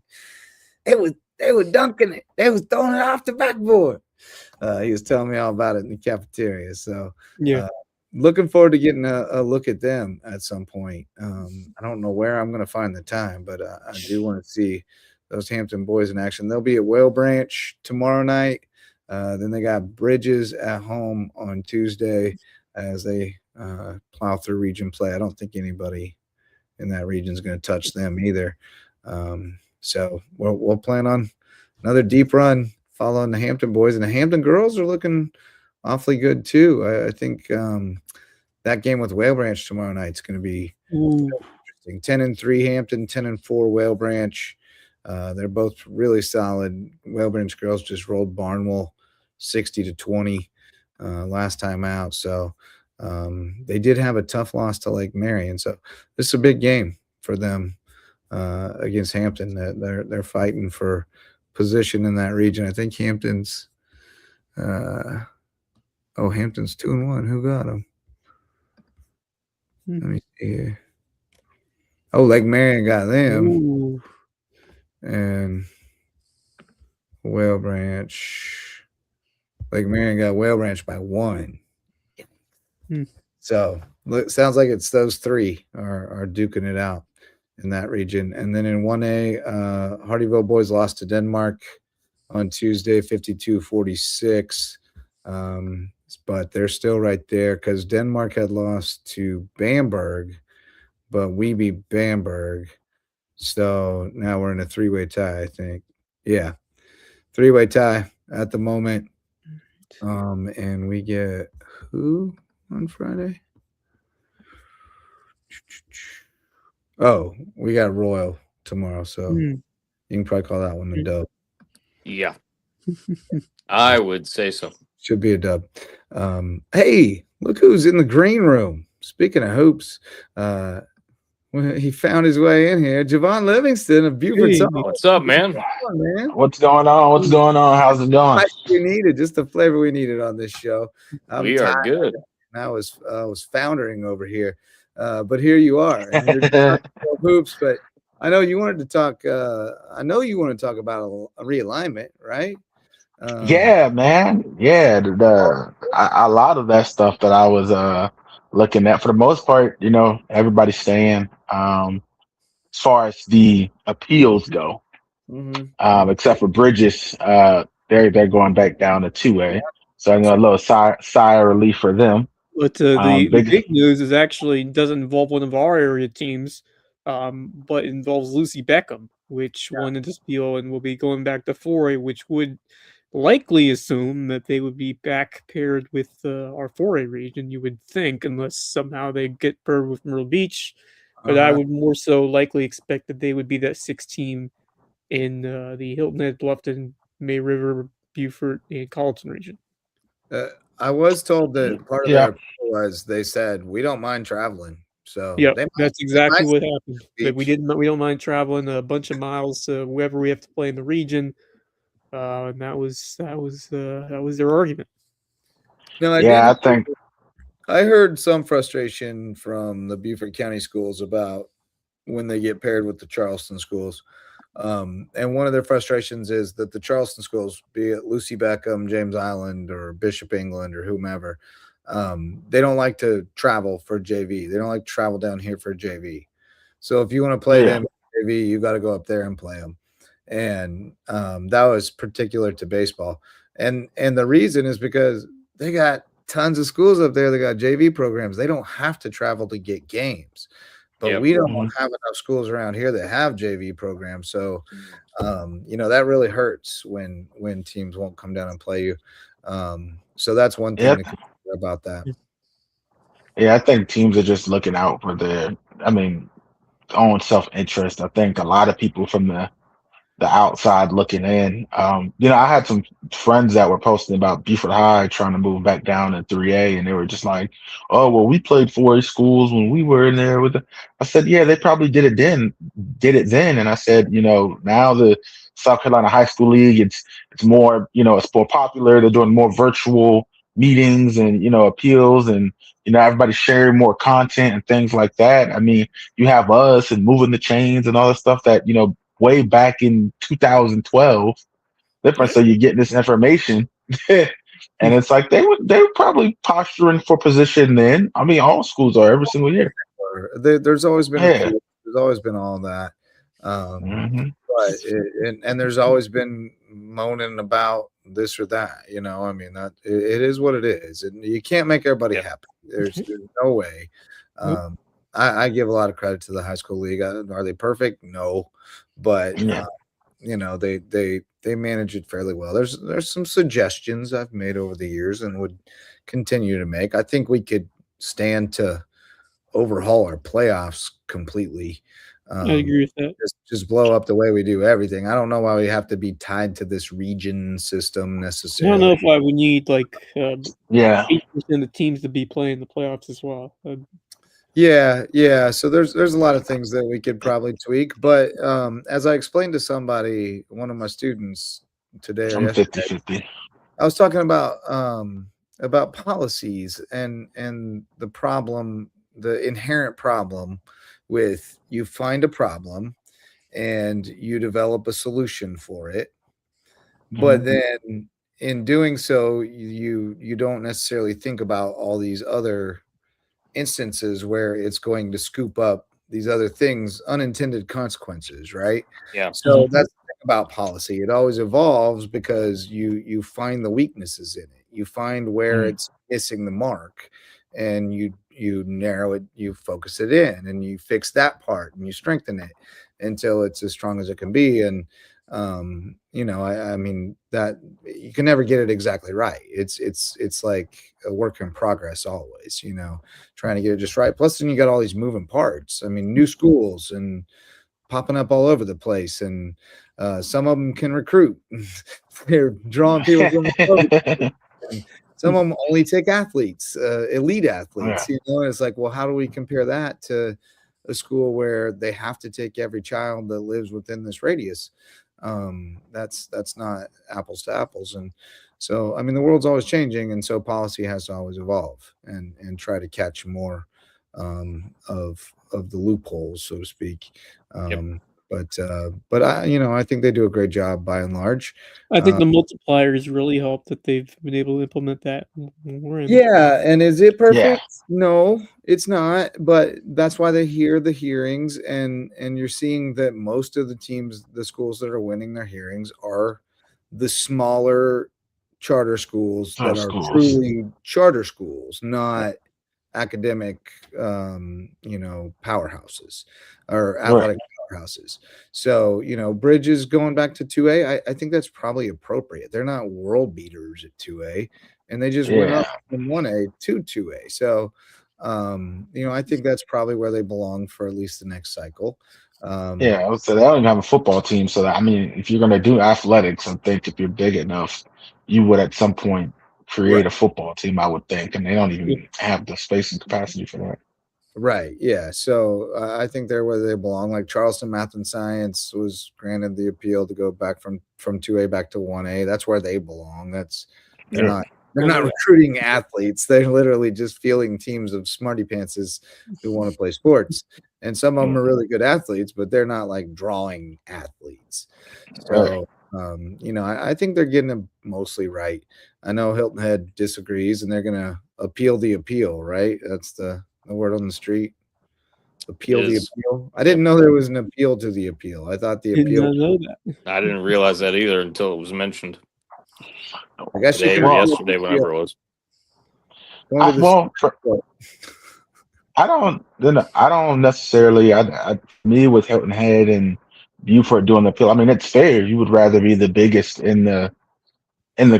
They were dunking it. They was throwing it off the backboard." He was telling me all about it in the cafeteria. So looking forward to getting a look at them at some point. I don't know where I'm going to find the time, but I do want to see those Hampton boys in action. They'll be at Whale Branch tomorrow night. Then they got Bridges at home on Tuesday as they plow through region play. I don't think anybody in that region is going to touch them either. So we'll plan on another deep run following the Hampton boys, and the Hampton girls are looking awfully good too. I think that game with Whale Branch tomorrow night is going to be Ooh. interesting. 10-3 Hampton, 10-4 Whale Branch. They're both really solid. Whale Branch girls just rolled Barnwell 60-20 last time out. So they did have a tough loss to Lake Marion. So this is a big game for them against Hampton. They're fighting for position in that region. I think Hampton's Hampton's 2-1. Who got them? Let me see here. Oh, Lake Marion got them. Ooh. And Whale Branch. Lake Marion got Whale Branch by 1. So sounds like it's those three are duking it out in that region. And then in 1A, Hardyville boys lost to Denmark on Tuesday, 52-46. But they're still right there because Denmark had lost to Bamberg, but we beat Bamberg. So now we're in a 3-way tie, I think. Yeah, 3-way tie at the moment. And we get who on Friday? Oh, we got Royal tomorrow, so you can probably call that one a dub. Yeah, I would say so. Should be a dub. Hey, look who's in the green room. Speaking of hoops, he found his way in here. Javon Livingston of Buford. Hey, what's up, man? Man? What's going on? What's going on? How's it going? We needed just the flavor we needed on this show. We are good. I was foundering over here, but here you are. And you're talking about hoops, but I know you wanted to talk. I know you want to talk about a realignment, right? Yeah, man. Yeah, a lot of that stuff that I was looking at, for the most part, everybody's staying. As far as the appeals go, except for Bridges, they're going back down to 2A. So I know a little sigh of relief for them. But the big news is actually doesn't involve one of our area teams, but involves Lucy Beckham, which won this appeal and will be going back to 4A, which would likely assume that they would be back paired with our 4A region, you would think, unless somehow they get paired with Myrtle Beach. But I would more so likely expect that they would be that 6 team in the Hilton Head, Bluffton, May River, Beaufort, and Colleton region. I was told that part of their appeal was they said we don't mind traveling. So yeah, that's exactly what happened. That we don't mind traveling a bunch of miles to wherever we have to play in the region. And that was their argument. No, I think I heard some frustration from the Beaufort County schools about when they get paired with the Charleston schools. And one of their frustrations is that the Charleston schools, be it Lucy Beckham, James Island, or Bishop England, or whomever, they don't like to travel for JV. They don't like to travel down here for JV. So if you want to play them JV, you got to go up there and play them. And that was particular to baseball. And the reason is because they got tons of schools up there that got JV programs. They don't have to travel to get games. But we don't have enough schools around here that have JV programs. So, that really hurts when teams won't come down and play you. So that's one thing to consider about that. Yeah, I think teams are just looking out for their own self-interest. I think a lot of people from the outside looking in. I had some friends that were posting about Beaufort High trying to move back down in 3A, and they were just like, "Oh, well, we played 4A schools when we were in there with." I said, "Yeah, they probably did it then." And I said, now the South Carolina High School League, it's more, it's more popular. They're doing more virtual meetings and appeals, and everybody's sharing more content and things like that. I mean, you have us and moving the chains and all the stuff that way back in 2012 different. So you get this information and it's like they were probably posturing for position then. I mean, all schools are every single year. There's always been there's always been all that. But and there's always been moaning about this or that, that it is what it is, and you can't make everybody happy. There's no way. I give a lot of credit to the high school league. Are they perfect? No, but they manage it fairly well. There's some suggestions I've made over the years and would continue to make. I think we could stand to overhaul our playoffs completely. I agree with that. Just blow up the way we do everything. I don't know why we have to be tied to this region system I necessarily. don't know why we need like Yeah. 8% of teams to be playing the playoffs as well. Yeah. So there's a lot of things that we could probably tweak, but as I explained to somebody, one of my students today or I'm yesterday, 50-50. I was talking about policies and the problem, the inherent problem with you find a problem and you develop a solution for it, but then in doing so, you don't necessarily think about all these other instances where it's going to scoop up these other things, unintended consequences, right? Yeah. So that's the thing about policy. It always evolves because you find the weaknesses in it. You find where it's missing the mark, and you narrow it, you focus it in, and you fix that part, and you strengthen it until it's as strong as it can be. And I mean that you can never get it exactly right. It's like a work in progress always, trying to get it just right. Plus, then you got all these moving parts. I mean, new schools and popping up all over the place, and some of them can recruit. They're drawing people from and some of them only take athletes, elite athletes. It's like, well, how do we compare that to a school where they have to take every child that lives within this radius? That's not apples to apples. And so, I mean, the world's always changing, and so policy has to always evolve and try to catch more of the loopholes, so to speak. But I think they do a great job by and large. I think the multipliers really help that they've been able to implement that. Yeah, and is it perfect? Yeah. No, it's not. But that's why they hear the hearings, and you're seeing that most of the teams, the schools that are winning their hearings, are the smaller charter schools that are truly charter schools, not academic, powerhouses or athletic powerhouses. So, Bridges going back to 2A, I think that's probably appropriate. They're not world beaters at 2A, and they just went up from 1A to 2A. So, I think that's probably where they belong for at least the next cycle. I would say they don't even have a football team. So, I mean, if you're going to do athletics, I think if you're big enough, you would at some point create a football team, I would think. And they don't even have the space and capacity for that. Right. Yeah. So I think they're where they belong. Like Charleston Math and Science was granted the appeal to go back from 2A back to 1A. That's where they belong. They're not recruiting athletes. They're literally just fielding teams of smarty pantses who want to play sports. And some of them are really good athletes, but they're not like drawing athletes. So, I think they're getting them mostly right. I know Hilton Head disagrees, and they're going to appeal the appeal, right? That's the word on the street. Appeal the appeal. I didn't know there was an appeal to the appeal. I thought the appeal. Didn't know that. I didn't realize that either until it was mentioned. I guess Today or yesterday, whenever it was. I don't necessarily. Me with Hilton Head and Buford doing the appeal. I mean, it's fair. You would rather be the biggest in the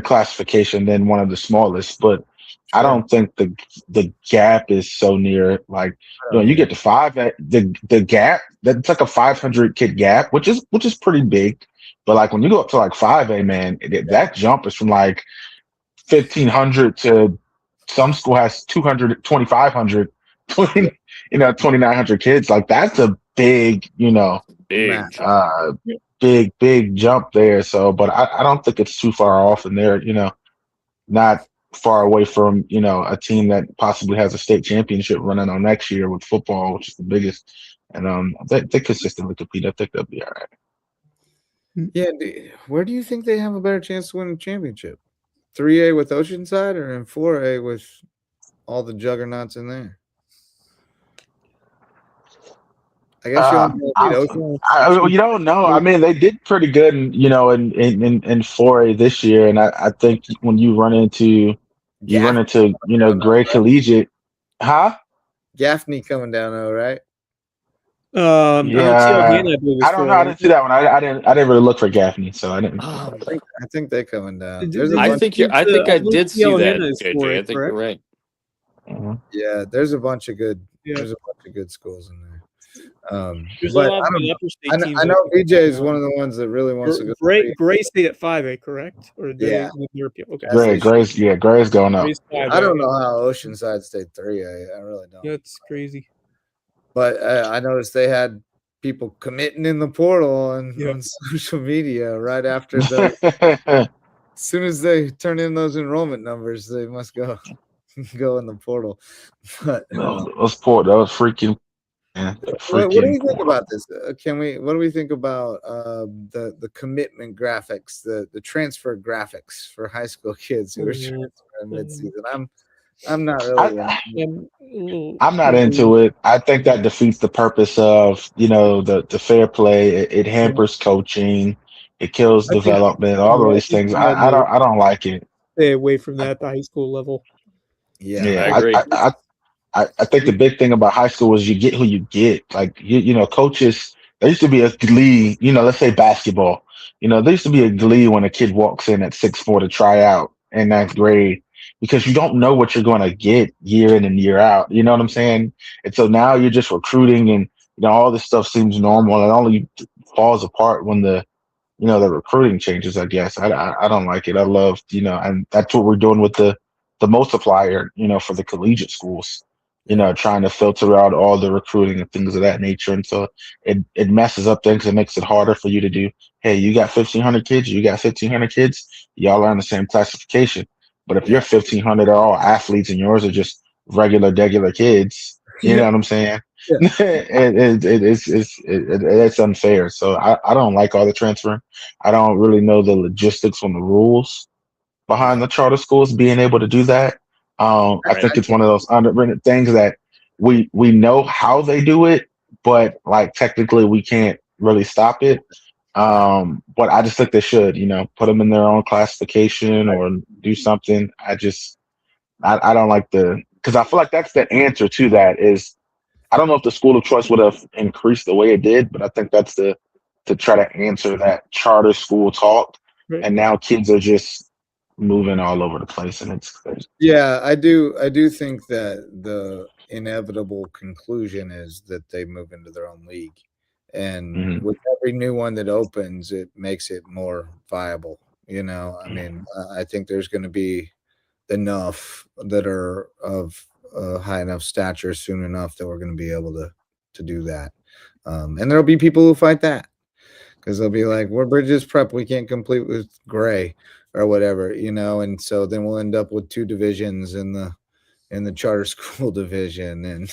classification than one of the smallest, but I don't think the gap is so near. Like, you get to 5 at the gap. That's like a 500 kid gap, which is pretty big. But like when you go up to like 5A, man, that jump is from like 1,500 to some school has 200, 2,500, 2,900 kids. Like that's a big, big jump there. So, but I don't think it's too far off, and they're, not far away from, a team that possibly has a state championship running on next year with football, which is the biggest. And they consistently compete. I think they'll be all right. Yeah, where do you think they have a better chance to win a championship? 3A with Oceanside, or in 4A with all the juggernauts in there? I guess you don't know. I mean, they did pretty good, in 4A this year, and I think when you run into Gray Collegiate, Gaffney coming down though, right? I don't know. I didn't see that one. I didn't really look for Gaffney, so I didn't. I think they're coming down. I think I did see that, JJ. I think you're right. Yeah, there's a bunch of good Yeah. there's a bunch of good schools in there. There's a But lot I of don't good know. upper state teams. I know BJ is one of the ones that really wants to go. Gray State at 5A, correct? Or they Yeah. with their appeal? Okay. As they should. Gray's going up. Gray's 5A. I don't know how Oceanside stayed 3A. I really don't. That's crazy. But I noticed they had people committing in the portal on Yeah. social media right after the as soon as they turn in those enrollment numbers, they must go in the portal. But those freaking man, what do freaking you think portal. about this? What do we think about the commitment graphics, the transfer graphics for high school kids who are transferring midseason? I'm not really. I'm not into it. I think that defeats the purpose of the fair play. It hampers coaching. It kills development. All of these things. I don't like it. Stay away from that at the high school level. Yeah, I agree. I think the big thing about high school is you get who you get. Like coaches. There used to be a glee. Let's say basketball. There used to be a glee when a kid walks in at 6'4" to try out in ninth grade because you don't know what you're going to get year in and year out. You know what I'm saying? And so now you're just recruiting, and all this stuff seems normal. It only falls apart when the recruiting changes. I guess I don't like it. I love and that's what we're doing with the multiplier. For the collegiate schools. Trying to filter out all the recruiting and things of that nature. And so it messes up things. It makes it harder for you to do. Hey, you got 1,500 kids. You got 1,500 kids. Y'all are in the same classification. But if your 1,500 are all athletes and yours are just regular kids, you know what I'm saying? Yeah. It's unfair. So I don't like all the transfer. I don't really know the logistics on the rules behind the charter schools being able to do that. I think it's one of those underwritten things that we know how they do it, but like technically we can't really stop it. But I just think they should, put them in their own classification or do something. I don't like because I feel like that's the answer to that is I don't know if the school of choice would have increased the way it did, but I think that's to try to answer that charter school talk. Right. And now kids are just moving all over the place, and it's crazy. Yeah, I do think that the inevitable conclusion is that they move into their own league, and with every new one that opens, it makes it more viable. I mean, I think there's going to be enough that are of high enough stature soon enough that we're going to be able to do that, and there'll be people who fight that because they'll be like, "We're Bridges Prep, we can't complete with Gray." Or whatever, and so then we'll end up with two divisions in the charter school division, and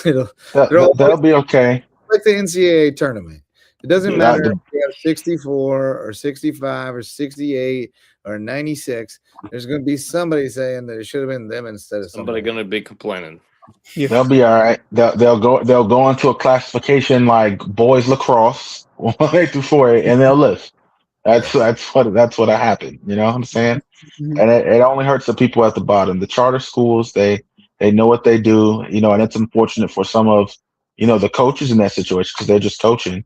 that'll be okay. Like the NCAA tournament. It doesn't matter if you have 64 or 65 or 68 or 96. There's going to be somebody saying that it should have been them instead of somebody going to be complaining. Yeah. They'll be all right. They'll go into a classification like boys lacrosse 1A through 4A, and they'll live. That's what happened. You know what I'm saying? And it only hurts the people at the bottom. The charter schools, they know what they do, and it's unfortunate for some of, the coaches in that situation because they're just coaching.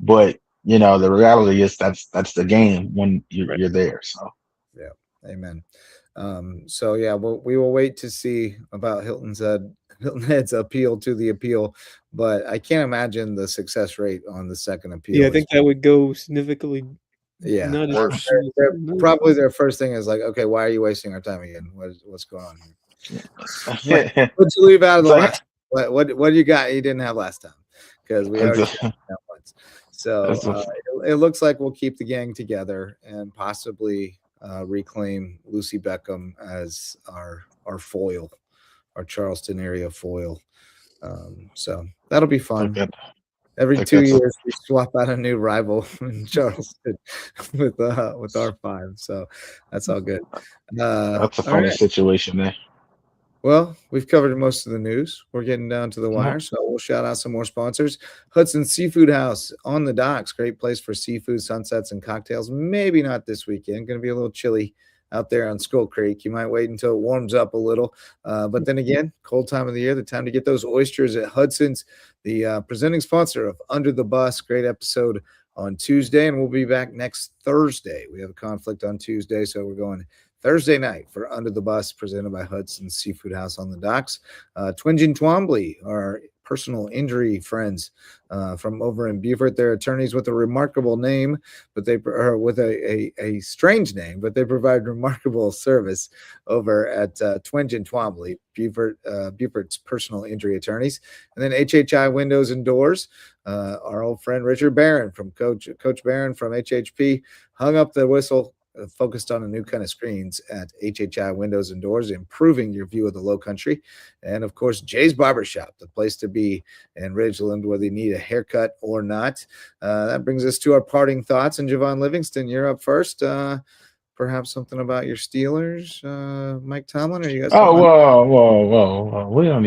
But, the reality is that's the game when you're there. So, yeah. Amen. So yeah, we will wait to see about Hilton Head's appeal to the appeal, but I can't imagine the success rate on the second appeal. Yeah, I think that would go significantly. Yeah, not worse. Probably their first thing is like, okay, why are you wasting our time again? What's going on here? What'd you leave out of the last? What do you got you didn't have last time? Because we already got that once. So it looks like we'll keep the gang together and possibly reclaim Lucy Beckham as our foil, our Charleston area foil. So that'll be fun. Okay. Every 2 years, we swap out a new rival in Charleston with our 5. So that's all good. That's a funny situation there. Well, we've covered most of the news. We're getting down to the wire, so we'll shout out some more sponsors. Hudson Seafood House on the docks. Great place for seafood, sunsets, and cocktails. Maybe not this weekend. Going to be a little chilly out there on Skull Creek. You might wait until it warms up a little. But then again, cold time of the year, the time to get those oysters at Hudson's, the presenting sponsor of Under the Bus. Great episode on Tuesday, and we'll be back next Thursday. We have a conflict on Tuesday, so we're going Thursday night for Under the Bus, presented by Hudson's Seafood House on the Docks. Twinge and Twombly are personal injury friends from over in Beaufort. They're attorneys with a remarkable name, but they are with a strange name, but they provide remarkable service over at Twinge and Twombly, Beaufort's personal injury attorneys. And then HHI Windows and Doors, our old friend Richard Barron from Coach Barron from HHP hung up the whistle, focused on a new kind of screens at HHI Windows and Doors, improving your view of the Low Country. And of course, Jay's Barbershop, the place to be in Ridgeland, whether you need a haircut or not. That brings us to our parting thoughts. And Javon Livingston, you're up first. Perhaps something about your Steelers, Mike Tomlin, or you guys? Oh, whoa. We don't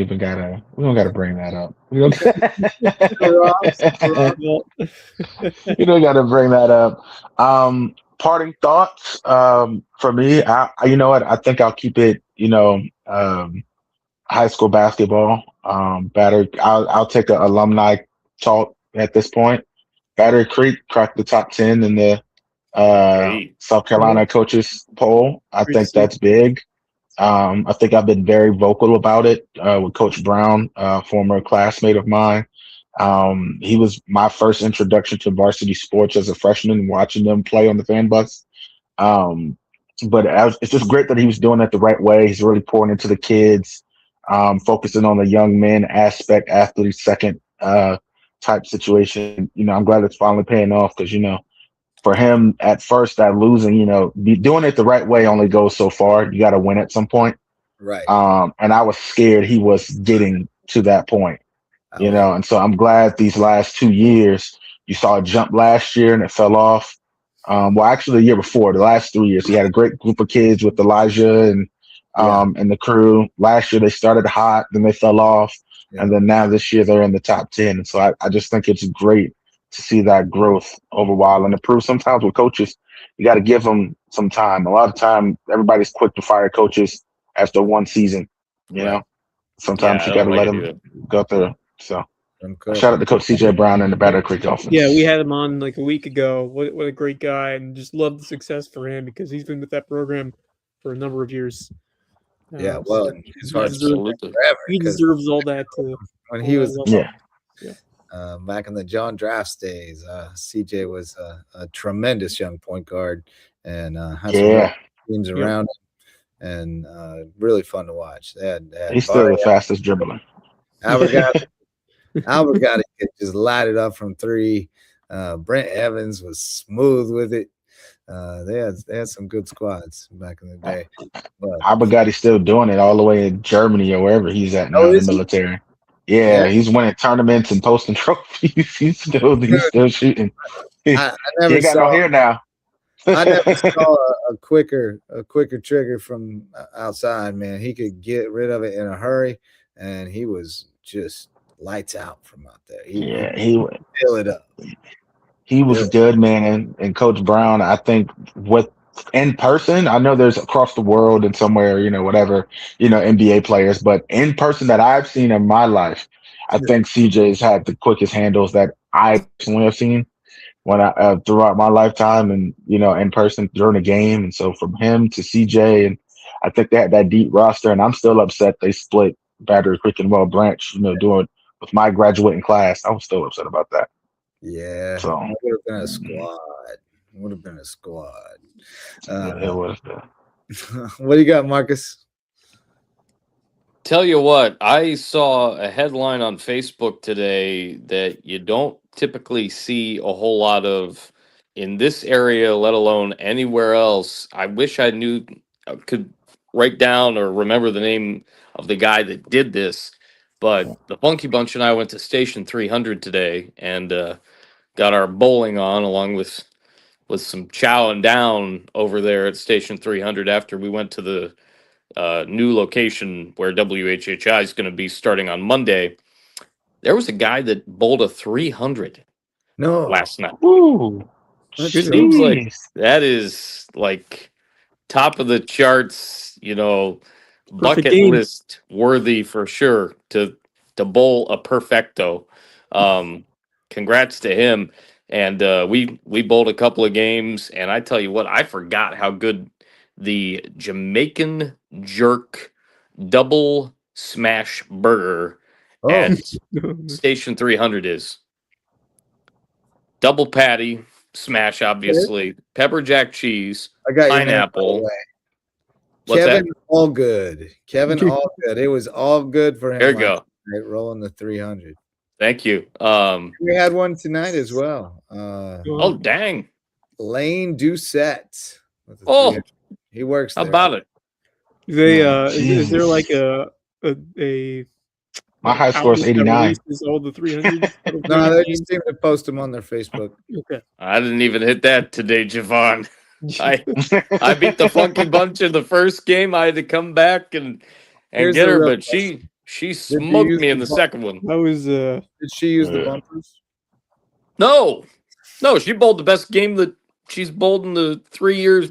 gotta bring that up. We don't, you don't gotta bring that up. Parting thoughts, for me, you know what? I think I'll keep it, high school basketball. I'll take an alumni talk at this point. Battery Creek cracked the top 10 in the South Carolina coaches poll. I think that's big. I think I've been very vocal about it with Coach Brown, former classmate of mine. He was my first introduction to varsity sports as a freshman, watching them play on the fan bus. But it's just great that he was doing it the right way. He's really pouring into the kids, focusing on the young men aspect, athlete second type situation. I'm glad it's finally paying off because, for him at first, that losing, doing it the right way only goes so far. You got to win at some point. Right. And I was scared he was getting to that point, and so I'm glad these last 2 years, you saw a jump last year and it fell off. Well, actually the year before, the last 3 years, he had a great group of kids with Elijah and the crew. Last year they started hot, then they fell off. Yeah. And then now this year they're in the top 10. And so I just think it's great to see that growth over a while and improve. Sometimes with coaches, you got to give them some time. A lot of time, everybody's quick to fire coaches after one season. Sometimes you got to let them go through. So shout out to Coach CJ Brown and the Battle Creek offense. Yeah, we had him on like a week ago. What a great guy, and just love the success for him because he's been with that program for a number of years. Yeah, well, he deserves all that. When he was back in the John Drafts days, CJ was a tremendous young point guard and had some teams around him, and really fun to watch. He's still the fastest dribbler. Albert got it, just light it up from three. Brent Evans was smooth with it. They had some good squads back in the day. Abagati's still doing it all the way in Germany or wherever he's at now in the military. Yeah, he's winning tournaments and posting trophies. He's still shooting. I never he got no hair now. I never saw a quicker trigger from outside, man. He could get rid of it in a hurry, and he was just lights out from out there. He would fill it up. He was good, man. And Coach Brown, I think in person, I know there's across the world and somewhere, whatever, NBA players, but in person that I've seen in my life, I think CJ's had the quickest handles that I personally have seen throughout my lifetime and, in person during a game. And so from him to CJ, and I think they had that deep roster, and I'm still upset they split Battery Creek and Well Branch, doing with my graduating class. I was still upset about that. Yeah, so it would have been a squad. It would have been. What do you got, Marcus? Tell you what, I saw a headline on Facebook today that you don't typically see a whole lot of in this area, let alone anywhere else. I wish I could write down or remember the name of the guy that did this. But the Funky Bunch and I went to Station 300 today and got our bowling on along with some chowing down over there at Station 300 after we went to the new location where WHHI is going to be starting on Monday. There was a guy that bowled a 300 last night. Ooh, seems like that is like top of the charts, bucket list worthy for sure to bowl a perfecto. Congrats to him. And we bowled a couple of games, and I tell you what, I forgot how good the Jamaican Jerk Double Smash Burger at Station 300 is. Double patty, smash, obviously, pepper jack cheese, I got your man, by the pineapple. way. What's Kevin that? Allgood. Kevin Allgood. It was all good for him. There you go. Night, rolling the 300. Thank you. We had one tonight as well. Oh, dang. Lane Doucette. Oh, he works how there. about it? They is there like a my high score is 89. All the 300. No, they just seem to post them on their Facebook. Okay. I didn't even hit that today, Javon. I beat the Funky Bunch in the first game. I had to come back and Here's get the her, real but she smoked me in the second one. That was Did she use the bumpers? No, she bowled the best game that she's bowled in the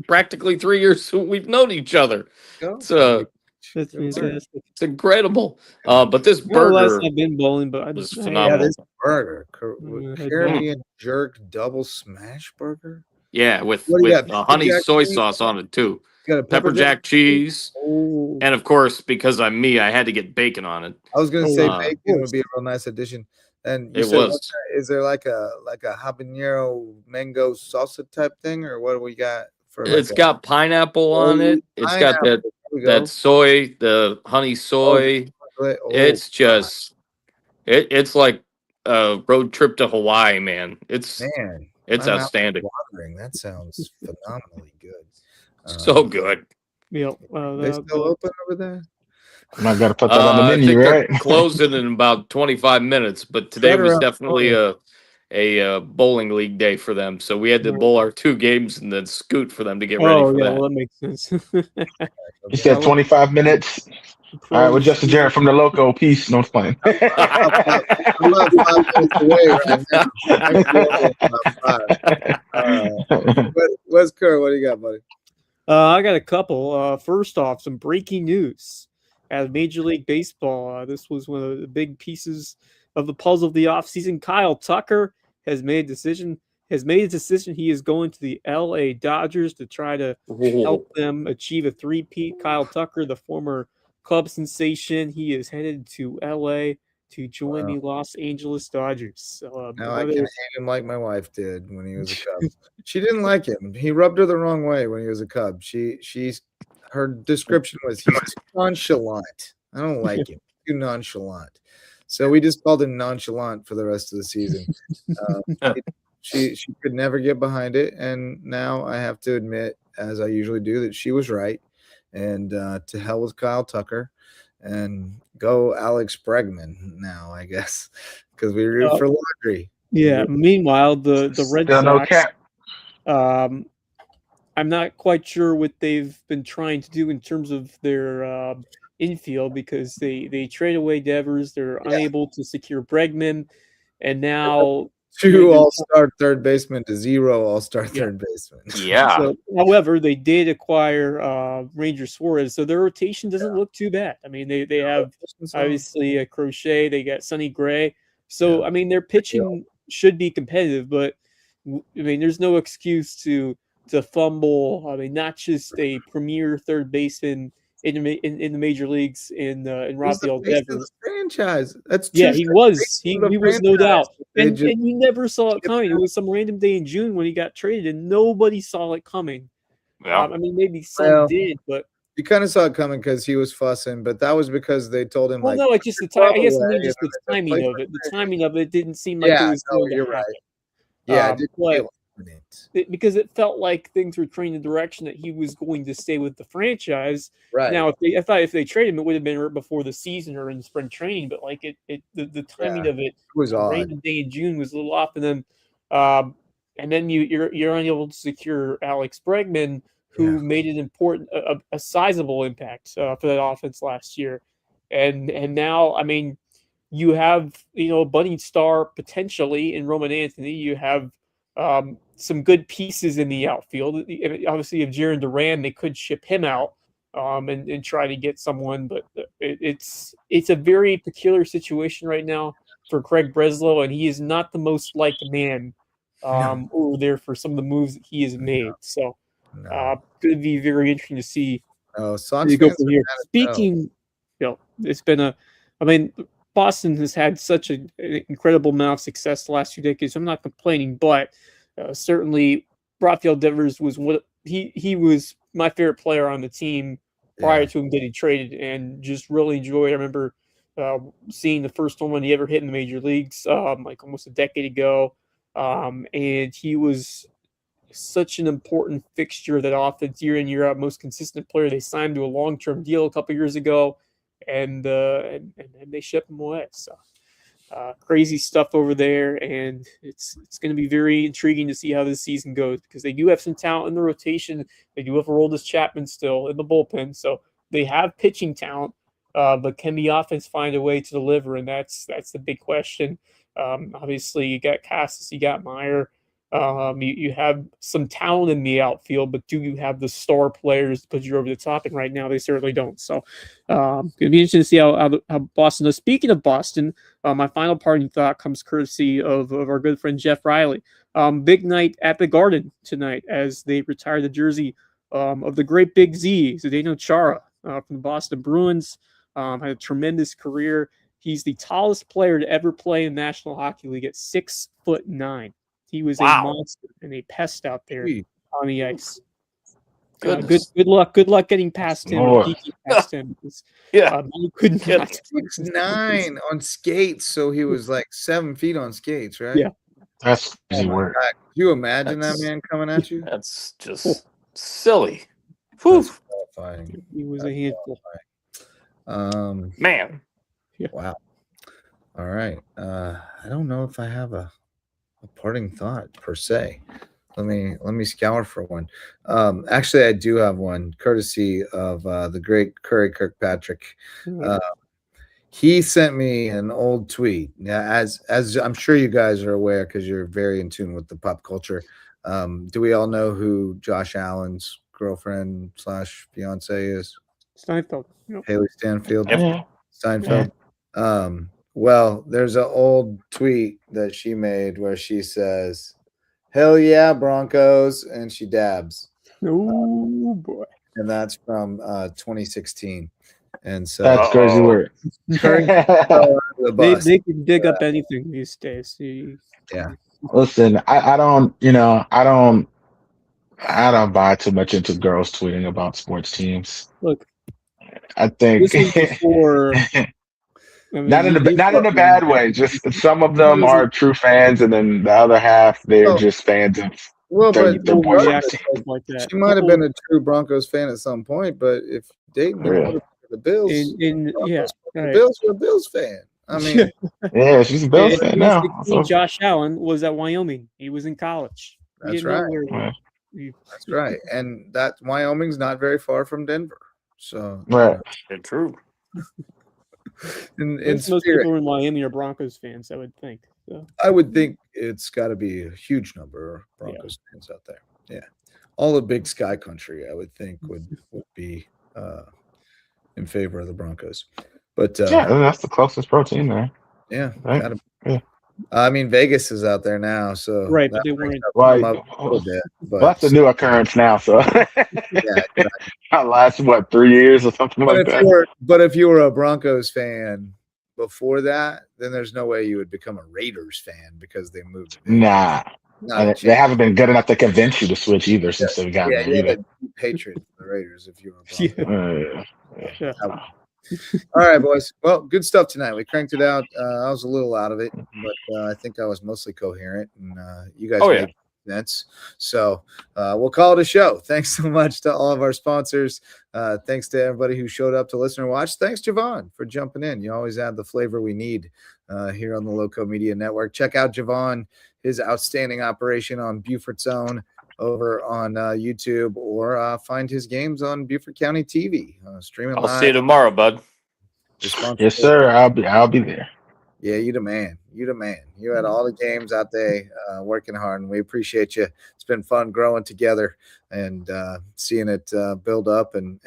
practically 3 years we've known each other. That's fantastic. It's incredible. But this Well, last burger I've been bowling, but I was just phenomenal. Yeah, this burger, Caribbean Jerk Double Smash Burger. Yeah, with What do you got, honey pepper jack soy cheese? sauce on it too. You got a Pepper jack cheese, Oh, and of course, because I'm me, I had to get bacon on it. I was gonna say of bacon would be a real nice addition. And you It said, was. is there like a habanero mango salsa type thing, or what do we got for? It's got pineapple on it. It's got that soy, the honey soy. It's just it's like a road trip to Hawaii, man. It's outstanding. That sounds phenomenally good. So good. Yeah, they still open over there? I got to put that on the menu, I think right? they're closing in about 25 minutes, but today was definitely a bowling league day for them. So we had to bowl our 2 games and then scoot for them to get ready for that. Well, that makes sense. You said 25 minutes. All right, with Justin Jarrett from the Lowco. Peace. No, it's playing. I'm about 5 minutes away right now. Wes Kerr, what do you got, buddy? I got a couple. First off, some breaking news at Major League Baseball. This was one of the big pieces of the puzzle of the offseason. Kyle Tucker has made a decision. He is going to the LA Dodgers to try to help them achieve a three-peat. Kyle Tucker, the former club sensation, he is headed to LA to join the Los Angeles Dodgers. So, now I can hate him like my wife did when he was a Cub. She didn't like him. He rubbed her the wrong way when he was a Cub. Her description was he's too nonchalant. I don't like him. Too nonchalant. So we just called him nonchalant for the rest of the season. She could never get behind it, and now I have to admit, as I usually do, that she was right. And to hell with Kyle Tucker, and go Alex Bregman now, I guess, because we root for Laundry. Yeah. Meanwhile, the Red Sox. I'm not quite sure what they've been trying to do in terms of their infield, because they trade away Devers. They're unable to secure Bregman, and now 2 all-star third baseman to 0 all-star third baseman. Yeah. So, however, they did acquire Ranger Suarez, so their rotation doesn't look too bad. I mean, they have obviously a Crochet, they got Sonny Gray. So, I mean, their pitching should be competitive, but I mean, there's no excuse to fumble. I mean, not just a premier third baseman in the major leagues in Rafael Devers. Franchise. That's he was no doubt, and you never saw it coming. It was some random day in June when he got traded, and nobody saw it coming. Yeah. I mean, maybe some did, but you kind of saw it coming because he was fussing. But that was because they told him. Well, no, it's just the time. I guess just the timing of it. The timing of it didn't seem like it was going to happen. Yeah, because it felt like things were trending in the direction that he was going to stay with the franchise. Right now, if they traded him, it would have been right before the season or in spring training. But like the timing of it was odd. Random day in June was a little off, and then you're unable to secure Alex Bregman, who made an important, a sizable impact for that offense last year, and now, I mean, you have a budding star potentially in Roman Anthony. You have some good pieces in the outfield. Obviously, if Jaron Duran, they could ship him out and try to get someone, but it's a very peculiar situation right now for Craig Breslow, and he is not the most liked man over there for some of the moves that he has made. So No. It'd be very interesting to see Oh, where Sox you go fans from are here. mad as hell. Speaking, it's been I mean, Boston has had such an incredible amount of success the last 2 decades. I'm not complaining, but certainly Rafael Devers was he was my favorite player on the team prior to him getting traded, and just really enjoyed. I remember seeing the first home run he ever hit in the major leagues, like almost a decade ago, and he was such an important fixture of that offense year in, year out, most consistent player. They signed to a long-term deal a couple years ago, and they shipped him away. So crazy stuff over there, and it's going to be very intriguing to see how this season goes, because they do have some talent in the rotation. They do have Aroldis Chapman still in the bullpen, so they have pitching talent. But can the offense find a way to deliver? And that's the big question. Obviously, you got Cassis, you got Meyer. You have some talent in the outfield, but do you have the star players to put you over the top? And right now, they certainly don't. So it'll be interesting to see how Boston does. Speaking of Boston, my final parting thought comes courtesy of our good friend Jeff Riley. Big night at the Garden tonight as they retire the jersey of the great Big Z, Zdeno Chara, from the Boston Bruins. Had a tremendous career. He's the tallest player to ever play in the National Hockey League at 6'9". He was a monster and a pest out there on the ice. Good luck getting past him or geeking past him. Because, you could not. 6'9" on skates, so he was like 7 feet on skates, right? Yeah. That's easy work. God. Can you imagine that man coming at you? That's just silly. That's horrifying. He was a handful. Man. Wow. All right. I don't know if I have a parting thought per se. Let me scour for one. Actually, I do have one, courtesy of the great Curry Kirkpatrick. He sent me an old tweet. Now, as I'm sure you guys are aware, because you're very in tune with the pop culture. Do we all know who Josh Allen's girlfriend / fiance is? Steinfeld. Yep. Haley Stanfield. Yeah. Steinfeld. Yeah. Well, there's an old tweet that she made where she says, "Hell yeah, Broncos," and she dabs. Oh boy. And that's from 2016. And so that's crazy work. They can dig up anything these days. Yeah. Listen, I don't buy too much into girls tweeting about sports teams. Look, I think this was before. Not in a bad way. Just some of them are true fans, and then the other half they're just fans of their boyfriend's team. Like that. She might have been a true Broncos fan at some point, but if Dayton was the Bills, the Bills were a Bills fan. I mean, yeah, she's a Bills fan now. Josh Allen was at Wyoming. He was in college. That's right. That's right. And that Wyoming's not very far from Denver. So true. Most people in Miami are Broncos fans, I would think. So. I would think it's got to be a huge number of Broncos fans out there. Yeah, all the big Sky Country, I would think, would be in favor of the Broncos. But that's the closest protein there. Yeah, I mean, Vegas is out there now, so right, but they weren't a little bit. But that's a new occurrence now. So last 3 years or something like that. But if you were a Broncos fan before that, then there's no way you would become a Raiders fan because they moved. Nah, they haven't been good enough to convince you to switch either since they've gotten there either. Patriot for the Raiders if you were a Broncos. All right, boys. Well, good stuff tonight. We cranked it out. I was a little out of it, but I think I was mostly coherent, and you guys made sense. So we'll call it a show. Thanks so much to all of our sponsors. Thanks to everybody who showed up to listen or watch. Thanks, Javon, for jumping in. You always add the flavor we need here on the Lowco Media Network. Check out Javon, his outstanding operation on Beaufort's Own over on YouTube, or find his games on Beaufort County TV. Streaming live. I'll see you tomorrow, bud. Yes, sir. I'll be there. Yeah, you the man. You the man. You had all the games out there working hard, and we appreciate you. It's been fun growing together and seeing it build up and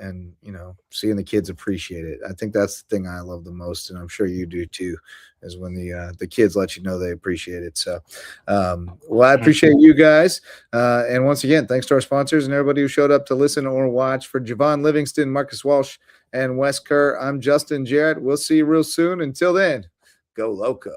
seeing the kids appreciate it. I think that's the thing I love the most, and I'm sure you do too, is when the kids let you know they appreciate it. So, well, I appreciate you guys. And once again, thanks to our sponsors and everybody who showed up to listen or watch. For Javon Livingston, Marcus Walsh, and Wes Kerr, I'm Justin Jarrett. We'll see you real soon. Until then, go Lowco.